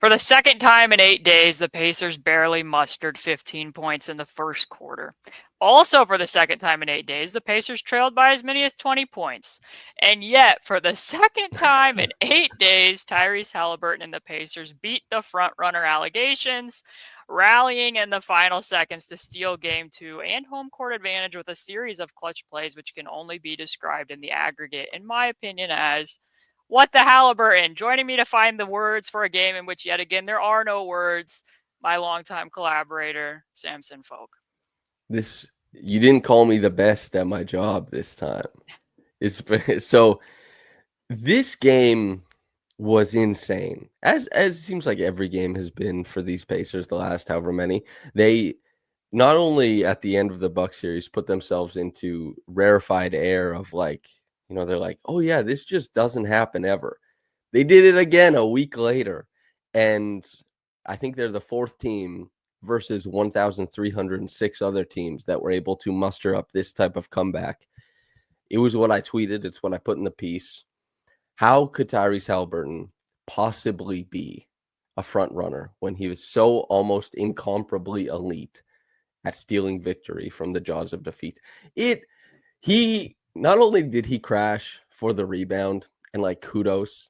For the second time in 8 days, the Pacers barely mustered 15 points in the first quarter. Also, for the second time in 8 days, the Pacers trailed by as many as 20 points. And yet, for the second time in 8 days, Tyrese Hallebertton and the Pacers beat the front-runner allegations, rallying in the final seconds to steal Game 2 and home court advantage with a series of clutch plays which can only be described in the aggregate, in my opinion, as what the Halleberton. Joining me to find the words for a game in which, yet again, there are no words, my longtime collaborator, Samson Folk. You didn't call me the best at my job this time. So this game was insane. As it seems like every game has been for these Pacers the last however many. They not only at the end of the Buck series put themselves into rarefied air of like, they're like, oh yeah, this just doesn't happen ever. They did it again a week later. And I think they're the fourth team versus 1,306 other teams that were able to muster up this type of comeback. It was what I tweeted. It's what I put in the piece. How could Tyrese Haliburton possibly be a front runner when he was so almost incomparably elite at stealing victory from the jaws of defeat? He not only did he crash for the rebound and like kudos,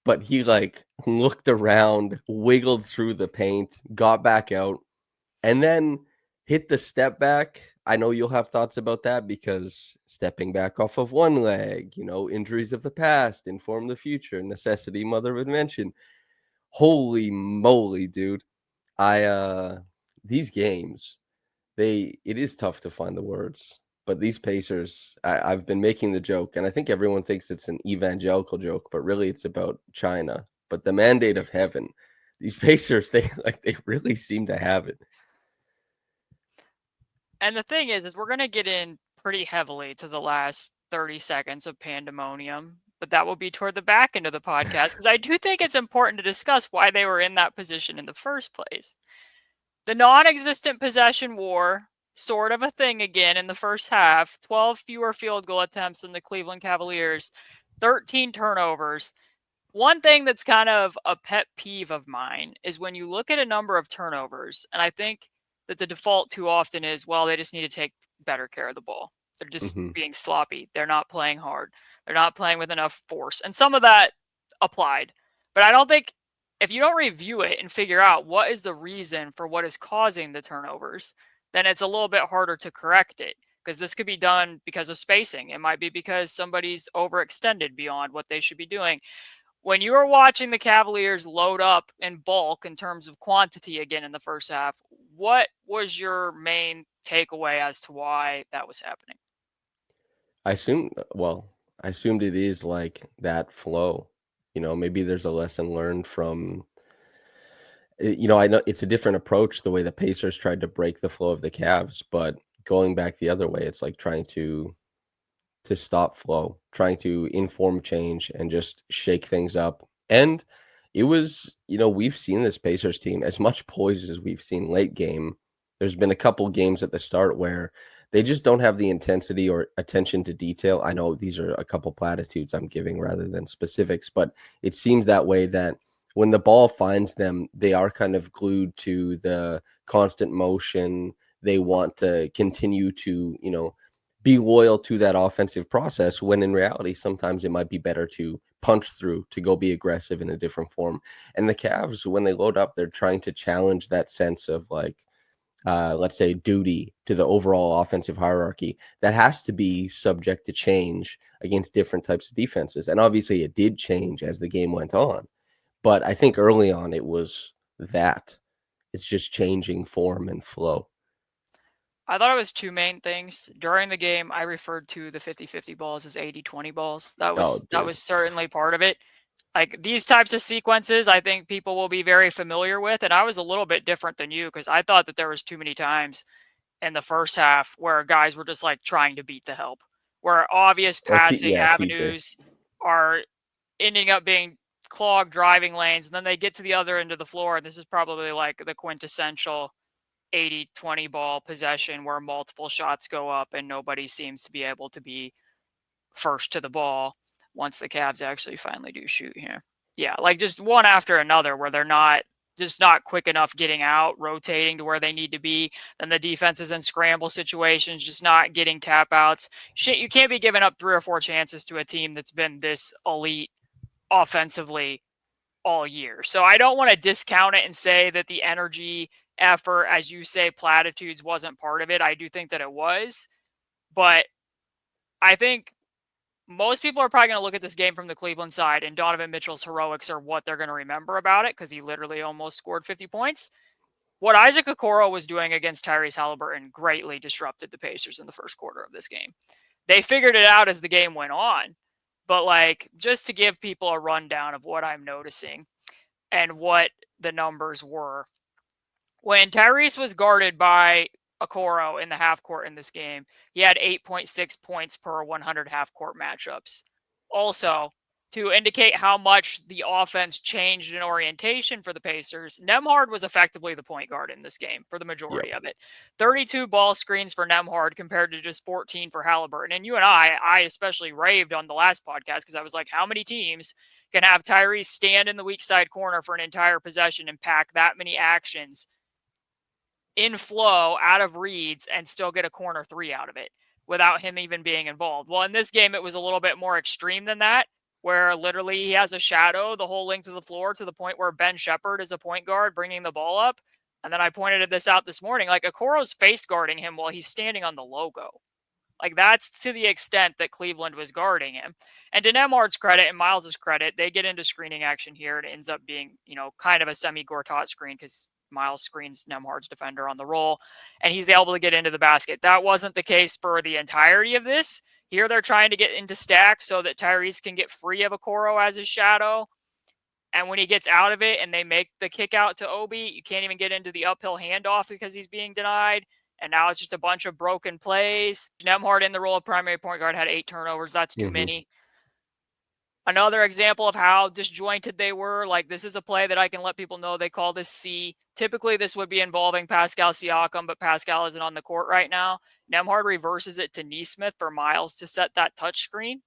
but he like looked around, wiggled through the paint, got back out, and then hit the step back. I know you'll have thoughts about that because stepping back off of one leg, injuries of the past inform the future, necessity, mother of invention. Holy moly, dude. These games, it is tough to find the words, but these Pacers, I've been making the joke, and I think everyone thinks it's an evangelical joke, but really it's about China. But the mandate of heaven, these Pacers, they really seem to have it. And the thing is we're going to get in pretty heavily to the last 30 seconds of pandemonium, but that will be toward the back end of the podcast because I do think it's important to discuss why they were in that position in the first place. The non-existent possession war, sort of a thing again in the first half, 12 fewer field goal attempts than the Cleveland Cavaliers, 13 turnovers. One thing that's kind of a pet peeve of mine is when you look at a number of turnovers, and I think that the default too often is, well, they just need to take better care of the ball. They're just being sloppy. They're not playing hard. They're not playing with enough force. And some of that applied. But I don't think if you don't review it and figure out what is the reason for what is causing the turnovers, then it's a little bit harder to correct it because this could be done because of spacing. It might be because somebody's overextended beyond what they should be doing. When you were watching the Cavaliers load up in bulk in terms of quantity again in the first half, what was your main takeaway as to why that was happening? I assumed it is like that flow. Maybe there's a lesson learned from, I know it's a different approach the way the Pacers tried to break the flow of the Cavs, but going back the other way, it's like trying to stop flow, trying to inform change and just shake things up. And it was, we've seen this Pacers team as much poise as we've seen late game. There's been a couple games at the start where they just don't have the intensity or attention to detail. I know these are a couple platitudes I'm giving rather than specifics, but it seems that way that when the ball finds them, they are kind of glued to the constant motion. They want to continue to, be loyal to that offensive process when in reality, sometimes it might be better to punch through, to go be aggressive in a different form. And the Cavs, when they load up, they're trying to challenge that sense of like, let's say, duty to the overall offensive hierarchy that has to be subject to change against different types of defenses. And obviously it did change as the game went on. But I think early on it was that. It's just changing form and flow. I thought it was two main things. During the game, I referred to the 50-50 balls as 80-20 balls. That Oh, was dude. certainly part of it. Like these types of sequences, I think people will be very familiar with. And I was a little bit different than you because I thought that there was too many times in the first half where guys were just like trying to beat the help, where obvious Or passing TJ. avenues are ending up being clogged driving lanes. And then they get to the other end of the floor. And this is probably like the quintessential 80-20 ball possession where multiple shots go up and nobody seems to be able to be first to the ball once the Cavs actually finally do shoot here. Yeah, like just one after another where they're not just not quick enough getting out, rotating to where they need to be. Then the defense is in scramble situations, just not getting tap outs. Shit, you can't be giving up 3 or 4 chances to a team that's been this elite offensively all year. So I don't want to discount it and say that the energy, effort, as you say, platitudes wasn't part of it. I do think that it was. But I think most people are probably going to look at this game from the Cleveland side, and Donovan Mitchell's heroics are what they're going to remember about it because he literally almost scored 50 points. What Isaac Okoro was doing against Tyrese Hallebertton greatly disrupted the Pacers in the first quarter of this game. They figured it out as the game went on, but like just to give people a rundown of what I'm noticing and what the numbers were. When Tyrese was guarded by Okoro in the half court in this game, he had 8.6 points per 100 half court matchups. Also, to indicate how much the offense changed in orientation for the Pacers, Nembhard was effectively the point guard in this game for the Yep. majority of it. 32 ball screens for Nembhard compared to just 14 for Hallebertton. And you and I especially raved on the last podcast because I was like, how many teams can have Tyrese stand in the weak side corner for an entire possession and pack that many actions in flow out of reads and still get a corner 3 out of it without him even being involved? Well, in this game, it was a little bit more extreme than that, where literally he has a shadow the whole length of the floor to the point where Ben Shepherd is a point guard bringing the ball up. And then I pointed this out this morning, like Okoro's face guarding him while he's standing on the logo. Like that's to the extent that Cleveland was guarding him. And to Nembhard's credit and Miles's credit, they get into screening action here. It ends up being, kind of a semi-Gortat screen because Miles screens Nembhard's defender on the roll, and he's able to get into the basket. That wasn't the case for the entirety of this. Here they're trying to get into stack so that Tyrese can get free of Okoro as his shadow. And when he gets out of it and they make the kick out to Obi, you can't even get into the uphill handoff because he's being denied. And now it's just a bunch of broken plays. Nembhard in the role of primary point guard had 8 turnovers. That's too many. Another example of how disjointed they were, like this is a play that I can let people know they call this C. Typically, this would be involving Pascal Siakam, but Pascal isn't on the court right now. Nembhard reverses it to Nesmith for Miles to set that touch screen.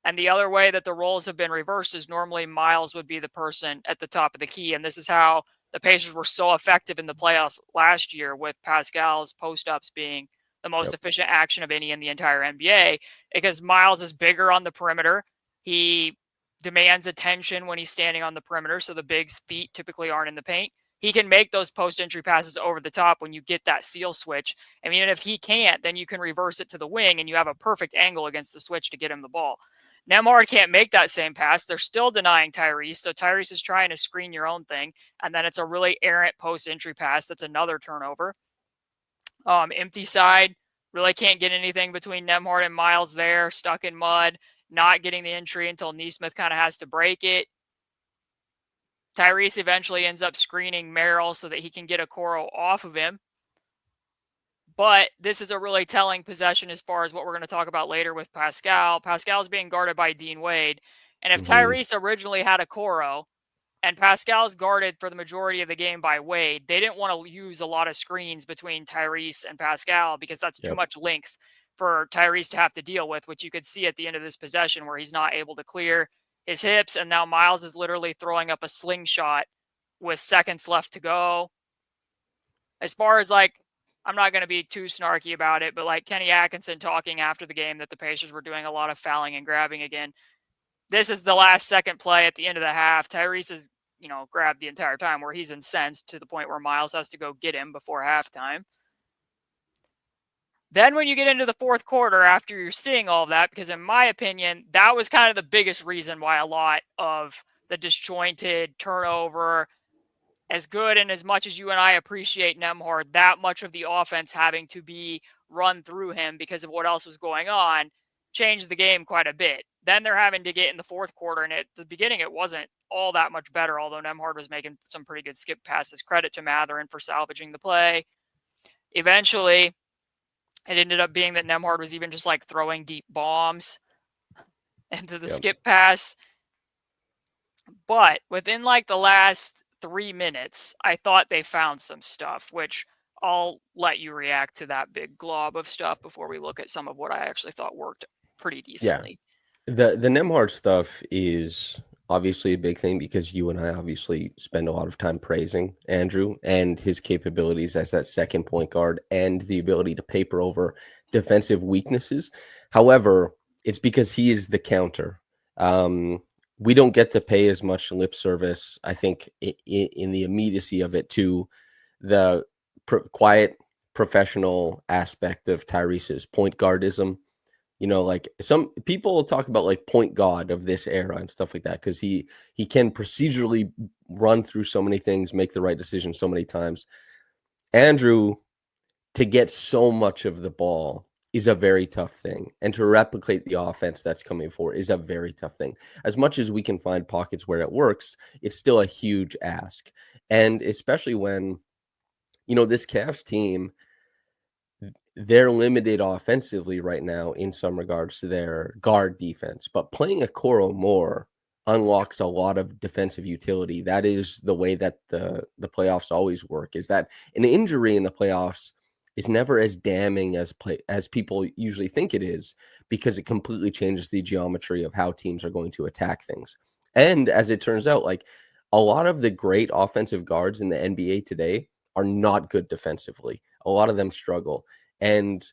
And the other way that the roles have been reversed is normally Miles would be the person at the top of the key. And this is how the Pacers were so effective in the playoffs last year, with Pascal's post-ups being the most efficient action of any in the entire NBA, because Miles is bigger on the perimeter. He demands attention when he's standing on the perimeter, so the big's feet typically aren't in the paint. He can make those post-entry passes over the top when you get that seal switch. I mean, if he can't, then you can reverse it to the wing, and you have a perfect angle against the switch to get him the ball. Nembhard can't make that same pass. They're still denying Tyrese, so Tyrese is trying to screen your own thing, and then it's a really errant post-entry pass. That's another turnover. Empty side, really can't get anything between Nembhard and Miles there, stuck in mud, not getting the entry until Nesmith kind of has to break it. Tyrese eventually ends up screening Merrill so that he can get Okoro off of him. But this is a really telling possession as far as what we're going to talk about later with Pascal. Pascal's being guarded by Dean Wade. And if Tyrese originally had Okoro and Pascal's guarded for the majority of the game by Wade, they didn't want to use a lot of screens between Tyrese and Pascal because that's too much length for Tyrese to have to deal with, which you could see at the end of this possession where he's not able to clear his hips. And now Miles is literally throwing up a slingshot with seconds left to go. As far as I'm not going to be too snarky about it, but like Kenny Atkinson talking after the game that the Pacers were doing a lot of fouling and grabbing again. This is the last second play at the end of the half. Tyrese is, grabbed the entire time, where he's incensed to the point where Miles has to go get him before halftime. Then when you get into the fourth quarter, after you're seeing all of that, because in my opinion, that was kind of the biggest reason why a lot of the disjointed turnover, as good and as much as you and I appreciate Nembhard, that much of the offense having to be run through him because of what else was going on, changed the game quite a bit. Then they're having to get in the fourth quarter, and at the beginning it wasn't all that much better, although Nembhard was making some pretty good skip passes. Credit to Mathurin for salvaging the play. Eventually, it ended up being that Nembhard was even just throwing deep bombs into the skip pass. But within the last 3 minutes, I thought they found some stuff, which I'll let you react to that big glob of stuff before we look at some of what I actually thought worked pretty decently. The Nembhard stuff is obviously a big thing because you and I obviously spend a lot of time praising Andrew and his capabilities as that second point guard and the ability to paper over defensive weaknesses. However, it's because he is the counter. We don't get to pay as much lip service, I think, in the immediacy of it to the quiet professional aspect of Tyrese's point guardism. You know, like some people talk about like point guard of this era and stuff like that because he can procedurally run through so many things, make the right decision so many times. Andrew, to get so much of the ball is a very tough thing, and to replicate the offense that's coming forward is a very tough thing. As much as we can find pockets where it works, it's still a huge ask, and especially when this Cavs team, they're limited offensively right now in some regards to their guard defense, but playing a Okoro more unlocks a lot of defensive utility. That is the way that the playoffs always work, is that an injury in the playoffs is never as damning as people usually think it is, because it completely changes the geometry of how teams are going to attack things. And as it turns out, like a lot of the great offensive guards in the NBA today are not good defensively. A lot of them struggle. And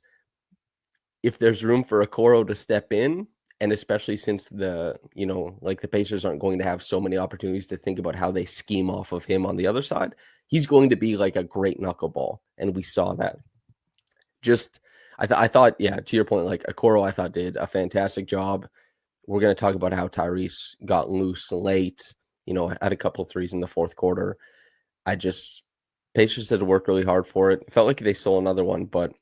if there's room for Okoro to step in, and especially since the Pacers aren't going to have so many opportunities to think about how they scheme off of him on the other side, he's going to be like a great knuckleball. And we saw that. I thought, yeah, to your point, like Okoro, I thought did a fantastic job. We're going to talk about how Tyrese got loose late, had a couple threes in the fourth quarter. Pacers had to work really hard for it. It felt like they stole another one, but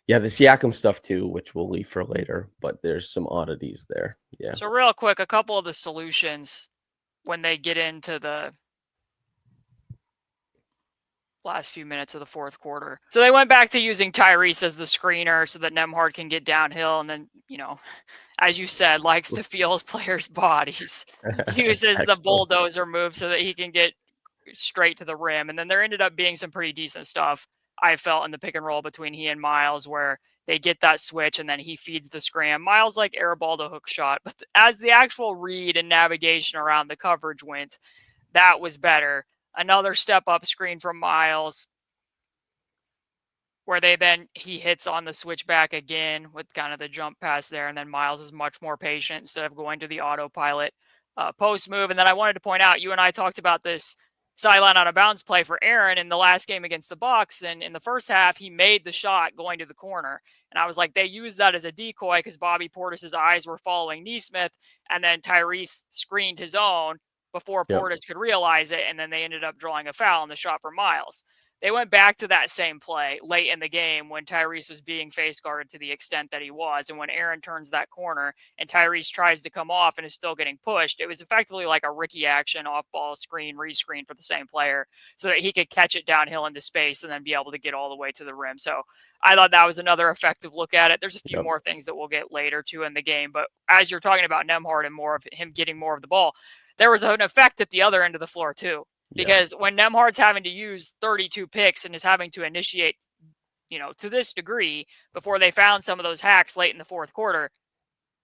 yeah, the Siakam stuff too, which we'll leave for later, but there's some oddities there. Yeah. So real quick, a couple of the solutions when they get into the last few minutes of the fourth quarter. So they went back to using Tyrese as the screener so that Nembhard can get downhill and then, as you said, likes to feel his players' bodies, uses the bulldozer move so that he can get straight to the rim. And then there ended up being some pretty decent stuff, I felt, in the pick and roll between he and Miles, where they get that switch and then he feeds the scram. Miles like airballed a hook shot, but as the actual read and navigation around the coverage went, that was better. Another step up screen from Miles, where he hits on the switchback again with kind of the jump pass there, and then Miles is much more patient instead of going to the autopilot post move. And then I wanted to point out, you and I talked about this sideline out of bounds play for Aaron in the last game against the Bucks, and in the first half he made the shot going to the corner, and I was like, they used that as a decoy because Bobby Portis's eyes were following Nesmith, and then Tyrese screened his own before Portis could realize it, and then they ended up drawing a foul on the shot for Miles. They went back to that same play late in the game when Tyrese was being face guarded to the extent that he was. And when Aaron turns that corner and Tyrese tries to come off and is still getting pushed, it was effectively like a Ricky action off ball screen, rescreen for the same player so that he could catch it downhill into space and then be able to get all the way to the rim. So I thought that was another effective look at it. There's a few more things that we'll get later too in the game. But as you're talking about Nembhard and more of him getting more of the ball, there was an effect at the other end of the floor too. Because when Nembhard's having to use 32 picks and is having to initiate, to this degree before they found some of those hacks late in the fourth quarter,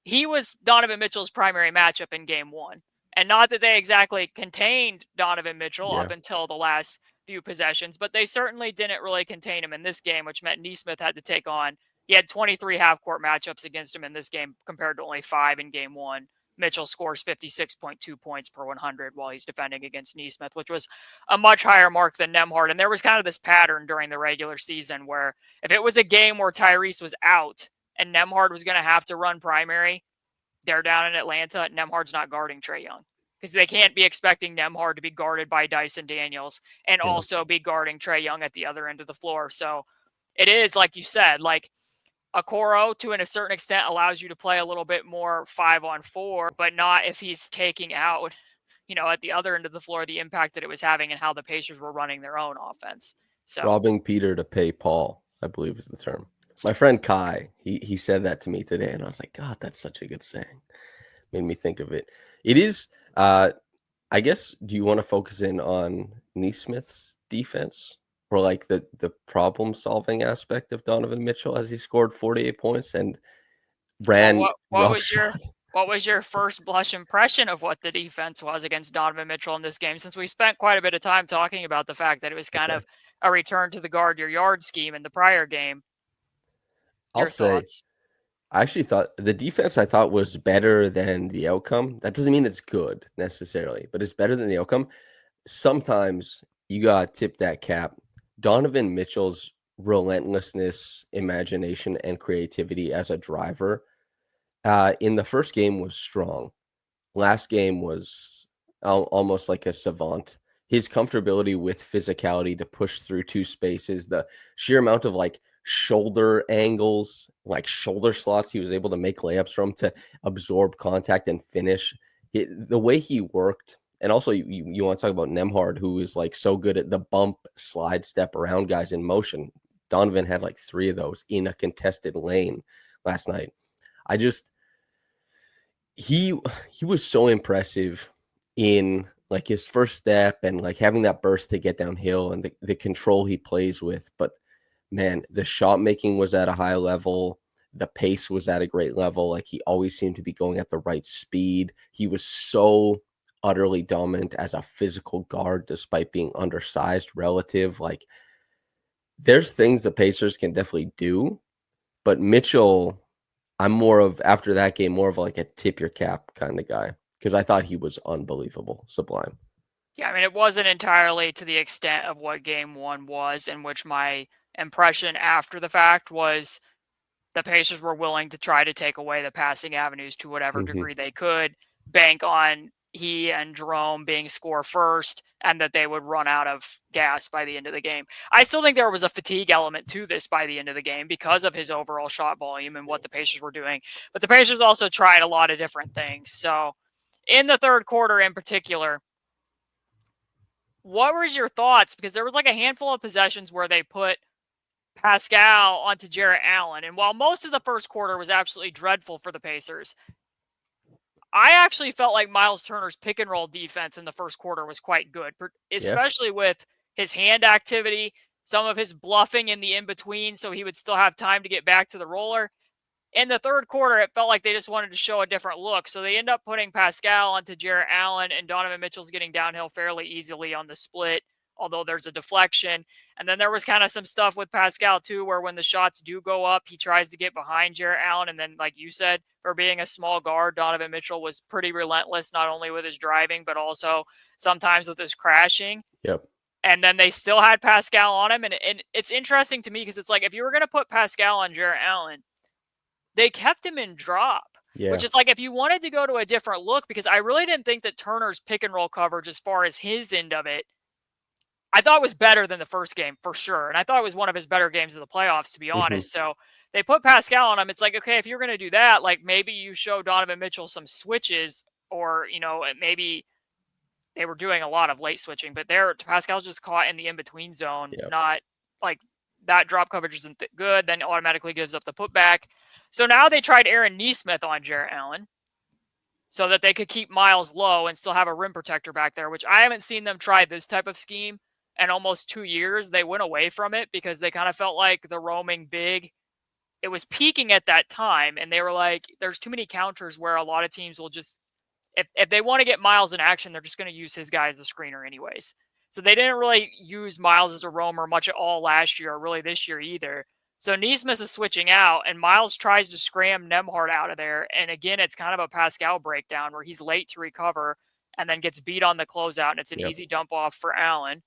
he was Donovan Mitchell's primary matchup in game one. And not that they exactly contained Donovan Mitchell up until the last few possessions, but they certainly didn't really contain him in this game, which meant Nesmith had to take on. He had 23 half-court matchups against him in this game compared to only 5 in game one. Mitchell scores 56.2 points per 100 while he's defending against Nesmith, which was a much higher mark than Nembhard. And there was kind of this pattern during the regular season where if it was a game where Tyrese was out and Nembhard was going to have to run primary, they're down in Atlanta, Nembhard's not guarding Trae Young because they can't be expecting Nembhard to be guarded by Dyson Daniels and also be guarding Trae Young at the other end of the floor. So it is, like you said, like Okoro, to a certain extent, allows you to play a little bit more 5-on-4, but not if he's taking out, at the other end of the floor, the impact that it was having and how the Pacers were running their own offense. So robbing Peter to pay Paul, I believe is the term. My friend Kai, he said that to me today, and I was like, God, that's such a good saying. Made me think of it. It is, I guess, do you want to focus in on Nesmith's defense? Or like the problem-solving aspect of Donovan Mitchell as he scored 48 points and ran what was your What was your first blush impression of what the defense was against Donovan Mitchell in this game? Since we spent quite a bit of time talking about the fact that it was kind Okay. of a return to the guard your yard scheme in the prior game. I'll Your say thoughts? I actually thought the defense I thought was better than the outcome. That doesn't mean it's good necessarily, but it's better than the outcome. Sometimes you got to tip that cap. Donovan Mitchell's relentlessness, imagination, and creativity as a driver in the first game was strong. Last game was almost like a savant. His comfortability with physicality to push through two spaces, the sheer amount of like shoulder angles, like shoulder slots he was able to make layups from to absorb contact and finish. The way he worked, and also you want to talk about Nemhard, who is like so good at the bump, slide, step around guys in motion. Donovan had like 3 of those in a contested lane last night. I just he was so impressive in like his first step and like having that burst to get downhill and the control he plays with. But man, the shot making was at a high level. The pace was at a great level. Like he always seemed to be going at the right speed. He was so utterly dominant as a physical guard despite being undersized relative. Like there's things the Pacers can definitely do, but Mitchell, I'm more of after that game, more of like a tip your cap kind of guy because I thought he was unbelievable, sublime. Yeah, I mean, it wasn't entirely to the extent of what game one was, in which my impression after the fact was the Pacers were willing to try to take away the passing avenues to whatever Mm-hmm. degree they could, bank on he and Jerome being score first, and that they would run out of gas by the end of the game. I still think there was a fatigue element to this by the end of the game because of his overall shot volume and what the Pacers were doing. But the Pacers also tried a lot of different things. So in the third quarter in particular, what was your thoughts? Because there was like a handful of possessions where they put Pascal onto Jarrett Allen. And while most of the first quarter was absolutely dreadful for the Pacers, I actually felt like Miles Turner's pick and roll defense in the first quarter was quite good, Yes. especially with his hand activity, some of his bluffing in the in between, so he would still have time to get back to the roller. In the third quarter, it felt like they just wanted to show a different look. So they end up putting Pascal onto Jarrett Allen, and Donovan Mitchell's getting downhill fairly easily on the split, although there's a deflection. And then there was kind of some stuff with Pascal, too, where when the shots do go up, he tries to get behind Jarrett Allen. And then, like you said, for being a small guard, Donovan Mitchell was pretty relentless, not only with his driving, but also sometimes with his crashing. Yep. And then they still had Pascal on him. And it's interesting to me because it's like if you were going to put Pascal on Jarrett Allen, they kept him in drop, Yeah. which is like if you wanted to go to a different look, because I really didn't think that Turner's pick and roll coverage, as far as his end of it, I thought was better than the first game for sure. And I thought it was one of his better games of the playoffs, to be Mm-hmm. honest. So they put Pascal on him. It's like, okay, if you're going to do that, like maybe you show Donovan Mitchell some switches, or, maybe they were doing a lot of late switching, but Pascal's just caught in the in between zone, Yep. not like that drop coverage isn't good, then automatically gives up the putback. So now they tried Aaron Nesmith on Jarrett Allen so that they could keep Miles low and still have a rim protector back there, which I haven't seen them try this type of scheme in almost 2 years. They went away from it because they kind of felt like the roaming big, it was peaking at that time, and they were like, there's too many counters where a lot of teams will just, if they want to get Miles in action, they're just going to use his guy as the screener anyways. So they didn't really use Miles as a roamer much at all last year, or really this year either. So Nesmith is switching out, and Miles tries to scram Nemhard out of there. And again, it's kind of a Pascal breakdown where he's late to recover and then gets beat on the closeout, and it's an Yep. easy dump off for Allen,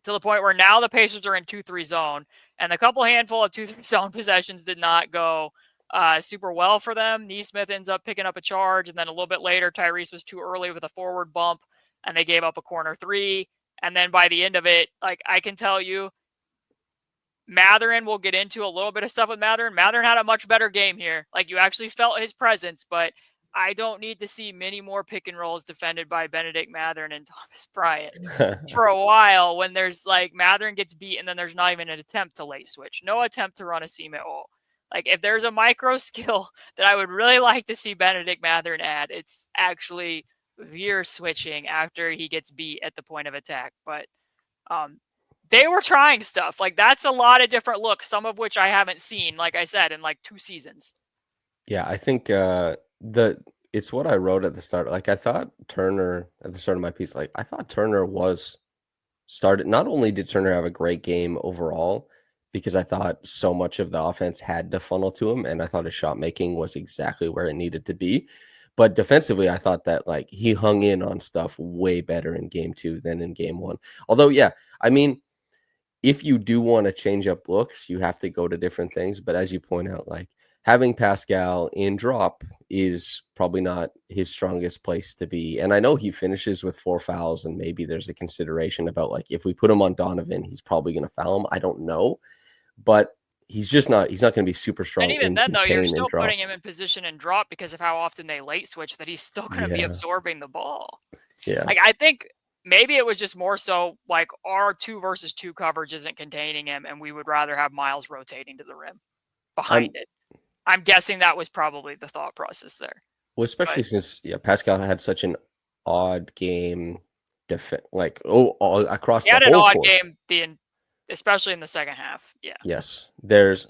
to the point where now the Pacers are in 2-3 zone, and the couple handful of 2-3 zone possessions did not go super well for them. Nesmith ends up picking up a charge, and then a little bit later, Tyrese was too early with a forward bump, and they gave up a corner three. And then by the end of it, like I can tell you, Mathurin, we'll get into a little bit of stuff with Mathurin. Mathurin had a much better game here. Like you actually felt his presence, but I don't need to see many more pick and rolls defended by Bennedict Mathurin and Thomas Bryant for a while, when there's like Mathurin gets beat and then there's not even an attempt to late switch. No attempt to run a seam at all. Like if there's a micro skill that I would really like to see Bennedict Mathurin add, it's actually veer switching after he gets beat at the point of attack. But they were trying stuff. Like that's a lot of different looks, some of which I haven't seen, like I said, in like 2 seasons. Yeah, I think It's what I wrote at the start. Like I thought Turner at the start of my piece, like I thought Turner was started. Not only did Turner have a great game overall, because I thought so much of the offense had to funnel to him, and I thought his shot making was exactly where it needed to be. But defensively, I thought that like he hung in on stuff way better in game 2 than in game 1. Although, yeah, I mean, if you do want to change up looks, you have to go to different things. But as you point out, like having Pascal in drop is probably not his strongest place to be. And I know he finishes with 4 fouls, and maybe there's a consideration about like if we put him on Donovan, he's probably going to foul him. I don't know, but he's not going to be super And strong even in then, though, you're contain and still drop. putting him in position and drop because of how often they late switch that he's still going to be Yeah, absorbing the ball. yeah. Like, I think maybe it was just more so like our 2 versus 2 coverage isn't containing him, and we would rather have Miles rotating to the rim behind I'm it. I'm guessing that was probably the thought process there. Well, especially But since Pascal had such an odd game, like all across he the had an whole odd court. game, especially in the second half. Yeah, Yes, there's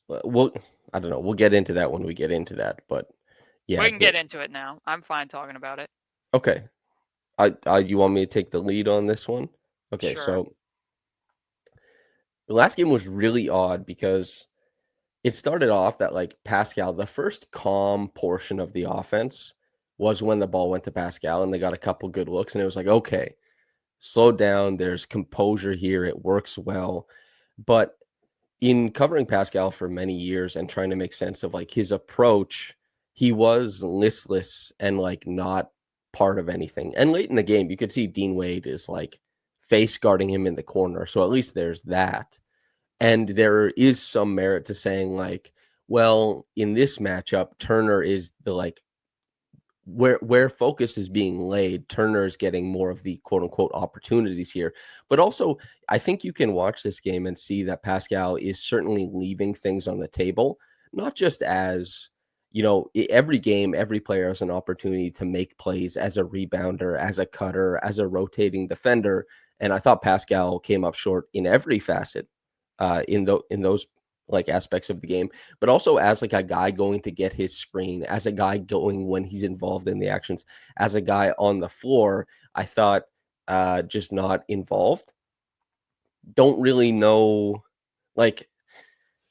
we'll I don't know. We'll get into that when we get into that, but we yeah. can get into it now. I'm fine talking about it. Okay. You want me to take the lead on this one? Okay, Sure. so the last game was really odd because it started off that like Pascal, the first calm portion of the offense was when the ball went to Pascal and they got a couple good looks, and it was like, okay, slow down. There's composure here. It works well. But in covering Pascal for many years and trying to make sense of like his approach, he was listless and like not part of anything. And late in the game, you could see Dean Wade is like face guarding him in the corner. So at least there's that. And there is some merit to saying like, well, in this matchup, Turner is the like where focus is being laid. Turner is getting more of the quote unquote opportunities here. But also, I think you can watch this game and see that Pascal is certainly leaving things on the table, not just as, every game, every player has an opportunity to make plays as a rebounder, as a cutter, as a rotating defender. And I thought Pascal came up short in every facet in those like aspects of the game, but also as like a guy going to get his screen, as a guy going when he's involved in the actions, as a guy on the floor. I thought just not involved. Don't really know, like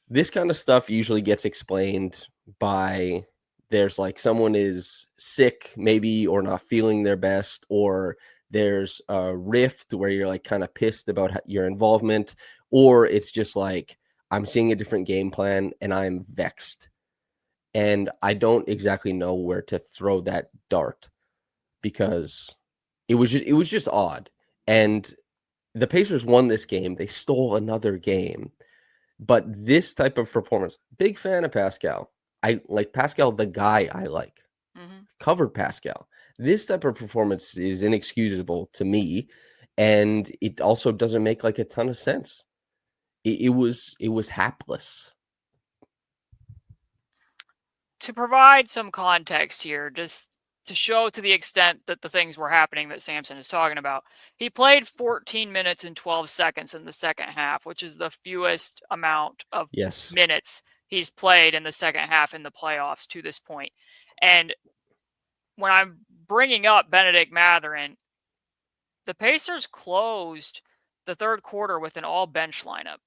this kind of stuff usually gets explained by there's like someone is sick maybe or not feeling their best, or there's a rift where you're like kind of pissed about your involvement, or it's just like I'm seeing a different game plan and I'm vexed. And I don't exactly know where to throw that dart because it was just odd. And the Pacers won this game. They stole another game. But this type of performance, big fan of Pascal. I like Pascal, the guy I like. Hmm. Covered Pascal. This type of performance is inexcusable to me, and it also doesn't make like a ton of sense. It was hapless. To provide some context here, just to show to the extent that the things were happening that Samson is talking about, he played 14 minutes and 12 seconds in the second half, which is the fewest amount of Yes. minutes he's played in the second half in the playoffs to this point. And when I'm bringing up Bennedict Mathurin, the Pacers closed the third quarter with an all bench lineup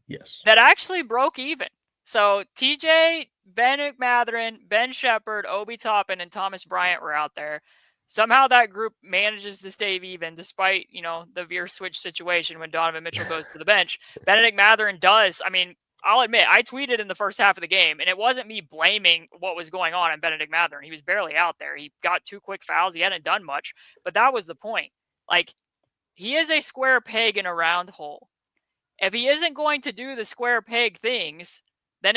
Yes. that actually broke even. So TJ, Bennedict Mathurin, Ben Shepherd, Obi Toppin, and Thomas Bryant were out there. Somehow that group manages to stay even despite, the veer switch situation when Donovan Mitchell goes to the bench. Bennedict Mathurin does. I mean, I'll admit, I tweeted in the first half of the game, and it wasn't me blaming what was going on Bennedict Mathurin. He was barely out there. He got 2 quick fouls. He hadn't done much, but that was the point. Like, he is a square peg in a round hole. If he isn't going to do the square peg things, then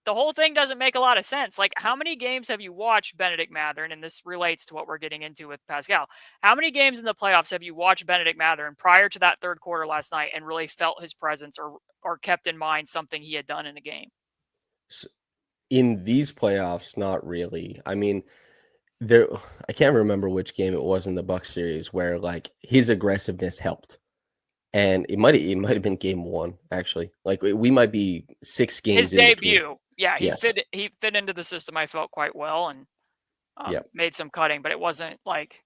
the whole thing doesn't make a lot of sense. Like, how many games have you watched Bennedict Mathurin? And this relates to what we're getting into with Pascal. How many games in the playoffs have you watched Bennedict Mathurin prior to that third quarter last night and really felt his presence or kept in mind something he had done in a game? In these playoffs, not really. I mean, there I can't remember which game it was in the Bucks series where like his aggressiveness helped. And it might have been game 1 actually. Like we might be 6 His games in between. debut. Yeah, Yes. he fit into the system, I felt, quite well, and Yep. made some cutting, but it wasn't like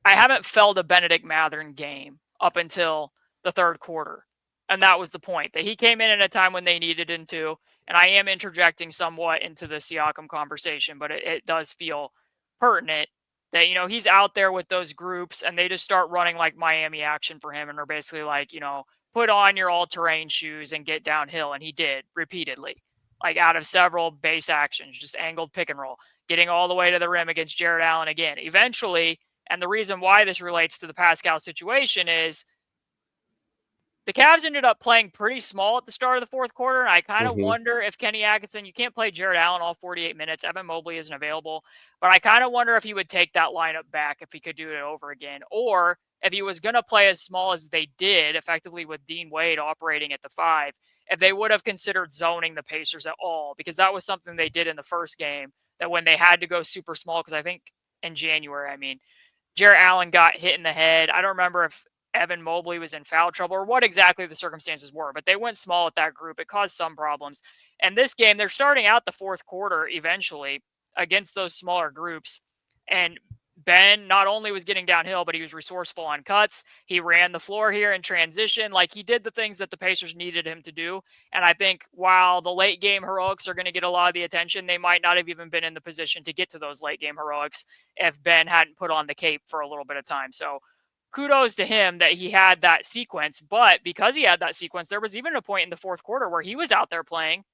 I haven't felt a Bennedict Mathurin game up until the third quarter. And that was the point, that he came in at a time when they needed him to. And I am interjecting somewhat into the Siakam conversation, but it does feel pertinent that, he's out there with those groups and they just start running like Miami action for him and are basically like, put on your all terrain shoes and get downhill. And he did repeatedly, like out of several base actions, just angled pick and roll, getting all the way to the rim against Jared Allen again. Eventually, and the reason why this relates to the Pascal situation is the Cavs ended up playing pretty small at the start of the fourth quarter. And I kind of Hmm. wonder if Kenny Atkinson, you can't play Jared Allen all 48 minutes. Evan Mobley isn't available. But I kind of wonder if he would take that lineup back if he could do it over again. Or if he was going to play as small as they did, effectively with Dean Wade operating at the 5, if they would have considered zoning the Pacers at all. Because that was something they did in the first game, that when they had to go super small, because I think in January, Jarrett Allen got hit in the head. I don't remember if Evan Mobley was in foul trouble or what exactly the circumstances were, but they went small with that group. It caused some problems. And this game, they're starting out the fourth quarter eventually against those smaller groups. And Ben not only was getting downhill, but he was resourceful on cuts. He ran the floor here in transition. Like, he did the things that the Pacers needed him to do. And I think while the late game heroics are going to get a lot of the attention, they might not have even been in the position to get to those late game heroics if Ben hadn't put on the cape for a little bit of time. So kudos to him that he had that sequence. But because he had that sequence, there was even a point in the fourth quarter where he was out there playing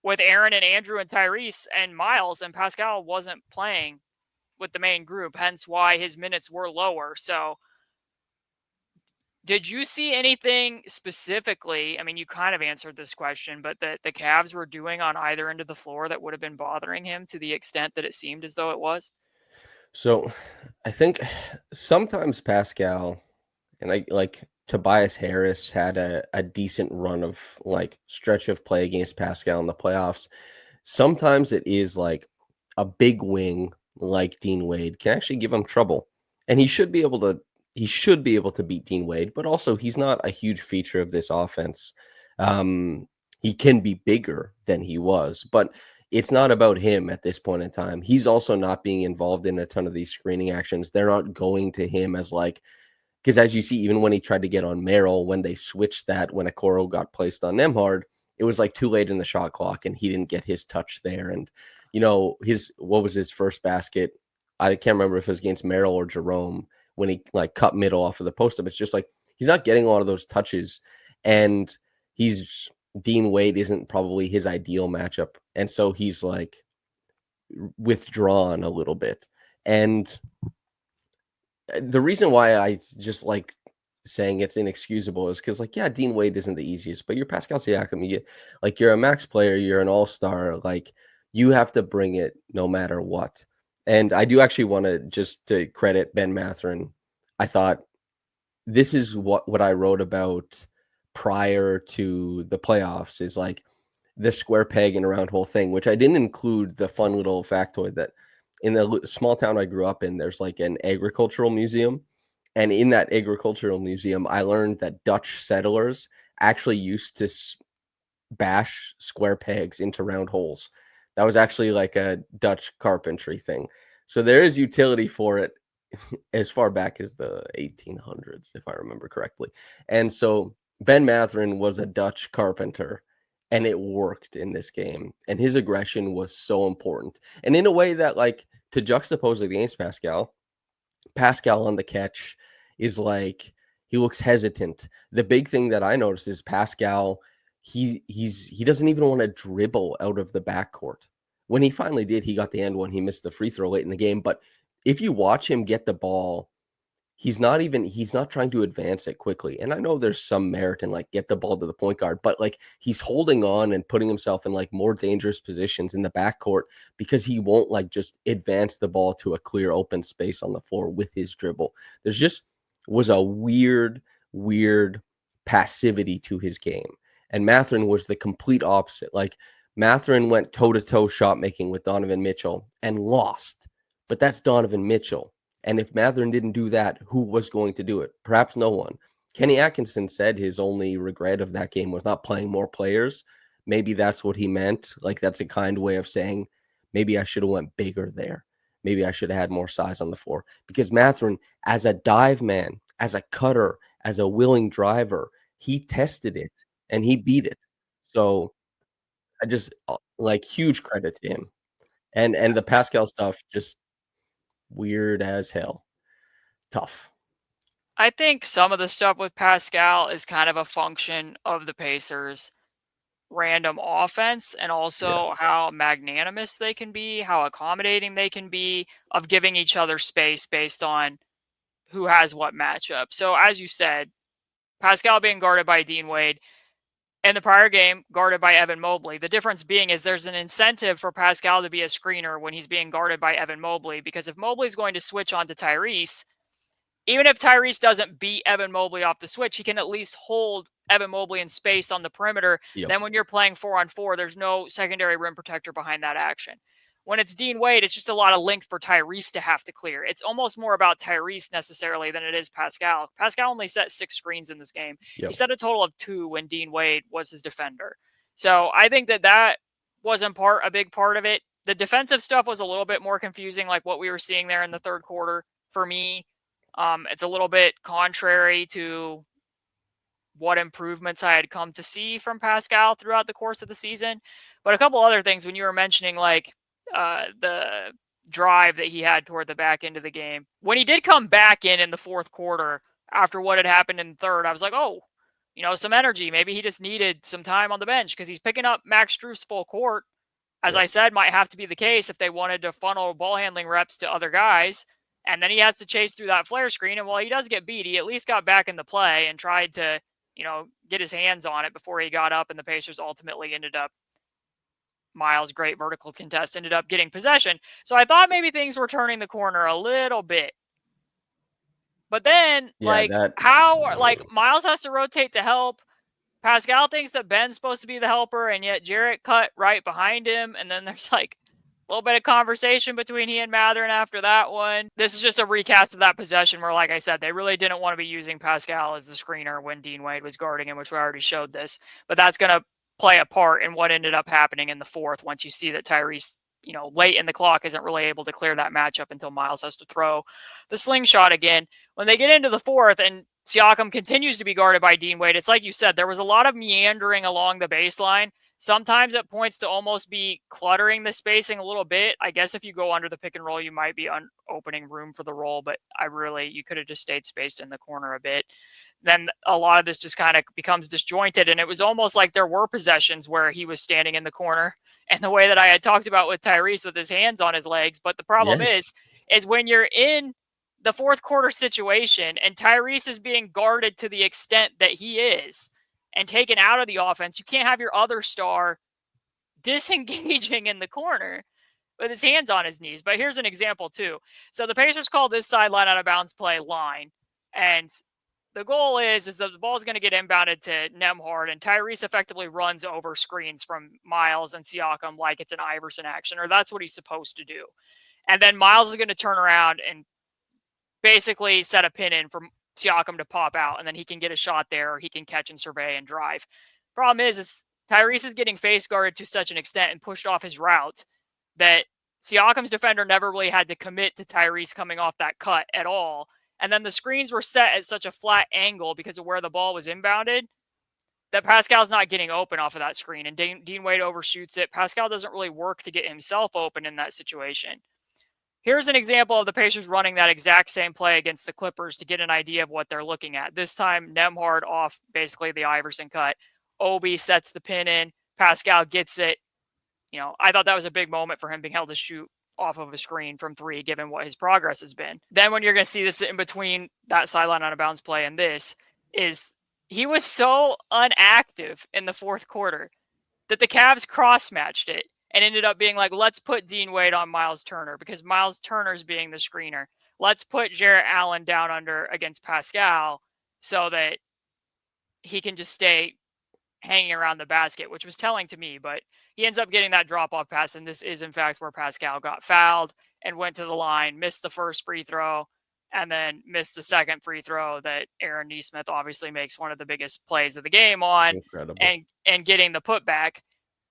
with Aaron and Andrew and Tyrese and Miles, and Pascal wasn't playing with the main group, hence why his minutes were lower. So did you see anything specifically? I mean, you kind of answered this question, but that the Cavs were doing on either end of the floor that would have been bothering him to the extent that it seemed as though it was? So I think sometimes Pascal and I like Tobias Harris had a decent run of like stretch of play against Pascal in the playoffs. Sometimes it is like a big wing like Dean Wade can actually give him trouble. And he should be able to beat Dean Wade, but also he's not a huge feature of this offense. He can be bigger than he was, but it's not about him at this point in time. He's also not being involved in a ton of these screening actions. They're not going to him as like, because as you see, even when he tried to get on Merrill, when they switched that, when Okoro got placed on Nembhard, it was like too late in the shot clock and he didn't get his touch there. And, what was his first basket? I can't remember if it was against Merrill or Jerome when he like cut middle off of the post up. It's just like he's not getting a lot of those touches. And Dean Wade isn't probably his ideal matchup. And so he's like withdrawn a little bit. And the reason why I just like saying it's inexcusable is because, like, yeah, Dean Wade isn't the easiest, but you're Pascal Siakam. You're a max player, you're an all-star. Like, you have to bring it no matter what. And I do actually want to just to credit Ben Mathurin. I thought this is what I wrote about prior to the playoffs is like the square peg and a round hole thing, which I didn't include the fun little factoid that in the small town I grew up in, there's like an agricultural museum. And in that agricultural museum, I learned that Dutch settlers actually used to bash square pegs into round holes. That was actually like a Dutch carpentry thing. So there is utility for it as far back as the 1800s, if I remember correctly. And so Ben Mathurin was a Dutch carpenter, and it worked in this game. And his aggression was so important. And in a way that, like, to juxtapose it against Pascal on the catch is like he looks hesitant. The big thing that I noticed is Pascal, he doesn't even want to dribble out of the backcourt. When he finally did, he got the end one. He missed the free throw late in the game. But if you watch him get the ball, he's not trying to advance it quickly. And I know there's some merit in like get the ball to the point guard, but like he's holding on and putting himself in like more dangerous positions in the backcourt because he won't like just advance the ball to a clear open space on the floor with his dribble. There's just was a weird passivity to his game. And Mathurin was the complete opposite. Like Mathurin went toe-to-toe shot making with Donovan Mitchell and lost. But that's Donovan Mitchell. And if Mathurin didn't do that, who was going to do it? Perhaps no one. Kenny Atkinson said his only regret of that game was not playing more players maybe that's what he meant. Like, that's a kind way of saying, maybe I should have went bigger there. Maybe I should have had more size on the floor. Because Mathurin, as a dive man, as a cutter, as a willing driver, he tested it and he beat it. So I just like huge credit to him. And the Pascal stuff just weird as hell. Tough. I think some of the stuff with Pascal is kind of a function of the Pacers' random offense and Yeah. also how magnanimous they can be, how accommodating they can be of giving each other space based on who has what matchup. So as you said, Pascal being guarded by Dean Wade in the prior game, guarded by Evan Mobley. The difference being is there's an incentive for Pascal to be a screener when he's being guarded by Evan Mobley, because if Mobley's going to switch on to Tyrese, even if Tyrese doesn't beat Evan Mobley off the switch, he can at least hold Evan Mobley in space on the perimeter. Yep. Then when you're playing 4-on-4, there's no secondary rim protector behind that action. When it's Dean Wade, it's just a lot of length for Tyrese to have to clear. It's almost more about Tyrese necessarily than it is Pascal. Pascal only set 6 screens in this game. He Yep. set a total of 2 when Dean Wade was his defender. So I think that was in part a big part of it. The defensive stuff was a little bit more confusing, like what we were seeing there in the third quarter for me. It's a little bit contrary to what improvements I had come to see from Pascal throughout the course of the season. But a couple other things when you were mentioning, like the drive that he had toward the back end of the game. When he did come back in the fourth quarter after what had happened in the third, I was like, oh, some energy. Maybe he just needed some time on the bench because he's picking up Max Strus full court. As I said, might have to be the case if they wanted to funnel ball handling reps to other guys. And then he has to chase through that flare screen. And while he does get beat, he at least got back in the play and tried to, get his hands on it before he got up. And the Pacers ultimately ended up, Miles' great vertical contest, ended up getting possession. So I thought maybe things were turning the corner a little bit. But then, Yeah, that Miles has to rotate to help. Pascal thinks that Ben's supposed to be the helper, and yet Jarrett cut right behind him. And then there's a little bit of conversation between he and Mathurin after that one. This is just a recast of that possession where, like I said, they really didn't want to be using Pascal as the screener when Dean Wade was guarding him, which we already showed this. But that's going to play a part in what ended up happening in the fourth once you see that Tyrese, late in the clock isn't really able to clear that matchup until Miles has to throw the slingshot again. When they get into the fourth and Siakam continues to be guarded by Dean Wade, it's like you said, there was a lot of meandering along the baseline. Sometimes it points to almost be cluttering the spacing a little bit. I guess if you go under the pick and roll, you might be opening room for the roll, but you could have just stayed spaced in the corner a bit. Then a lot of this just kind of becomes disjointed, and it was almost like there were possessions where he was standing in the corner, and the way that I had talked about with Tyrese with his hands on his legs. But the problem yes. is when you're in the fourth quarter situation and Tyrese is being guarded to the extent that he is and taken out of the offense, you can't have your other star disengaging in the corner with his hands on his knees. But here's an example too. So the Pacers call this sideline out of bounds play line, and the goal is that the ball is going to get inbounded to Nembhard, and Tyrese effectively runs over screens from Miles and Siakam like it's an Iverson action, or that's what he's supposed to do. And then Miles is going to turn around and basically set a pin in for Siakam to pop out, and then he can get a shot there, or he can catch and survey and drive. Problem is Tyrese is getting face guarded to such an extent and pushed off his route that Siakam's defender never really had to commit to Tyrese coming off that cut at all. And then the screens were set at such a flat angle because of where the ball was inbounded that Pascal's not getting open off of that screen, and Dean Wade overshoots it. Pascal doesn't really work to get himself open in that situation. Here's an example of the Pacers running that exact same play against the Clippers to get an idea of what they're looking at. This time, Nembhard off basically the Iverson cut. Obi sets the pin in. Pascal gets it. I thought that was a big moment for him being able to shoot off of a screen from 3, given what his progress has been. Then when you're going to see this in between that sideline out of bounds play and this, is he was so inactive in the fourth quarter that the Cavs cross-matched it and ended up being like, let's put Dean Wade on Miles Turner because Miles Turner's being the screener. Let's put Jarrett Allen down under against Pascal so that he can just stay hanging around the basket, which was telling to me, but he ends up getting that drop-off pass, and this is, in fact, where Pascal got fouled and went to the line, missed the first free throw, and then missed the second free throw that Aaron Nesmith obviously makes one of the biggest plays of the game on. Incredible. And getting the putback.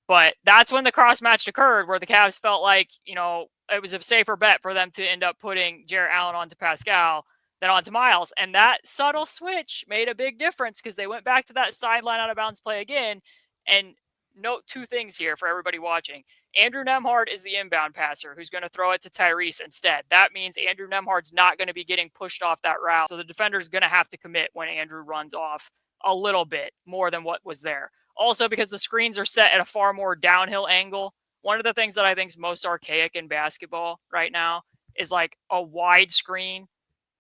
But that's when the cross match occurred, where the Cavs felt like, it was a safer bet for them to end up putting Jarrett Allen onto Pascal than onto Miles. And that subtle switch made a big difference because they went back to that sideline out of bounds play again. And note two things here for everybody watching. Andrew Nemhard is the inbound passer who's going to throw it to Tyrese instead. That means Andrew Nemhard's not going to be getting pushed off that route. So the defender's going to have to commit when Andrew runs off a little bit more than what was there. Also, because the screens are set at a far more downhill angle. One of the things that I think is most archaic in basketball right now is like a wide screen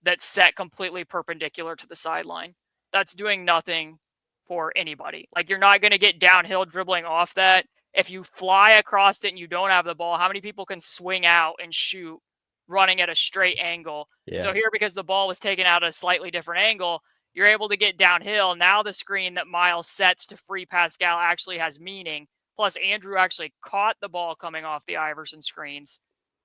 that's set completely perpendicular to the sideline. That's doing nothing for anybody. Like, you're not going to get downhill dribbling off that. If you fly across it and you don't have the ball, how many people can swing out and shoot running at a straight angle? Yeah. So here, because the ball was taken out at a slightly different angle, you're able to get downhill. Now the screen that Miles sets to free Pascal actually has meaning. Plus, Andrew actually caught the ball coming off the Iverson screens.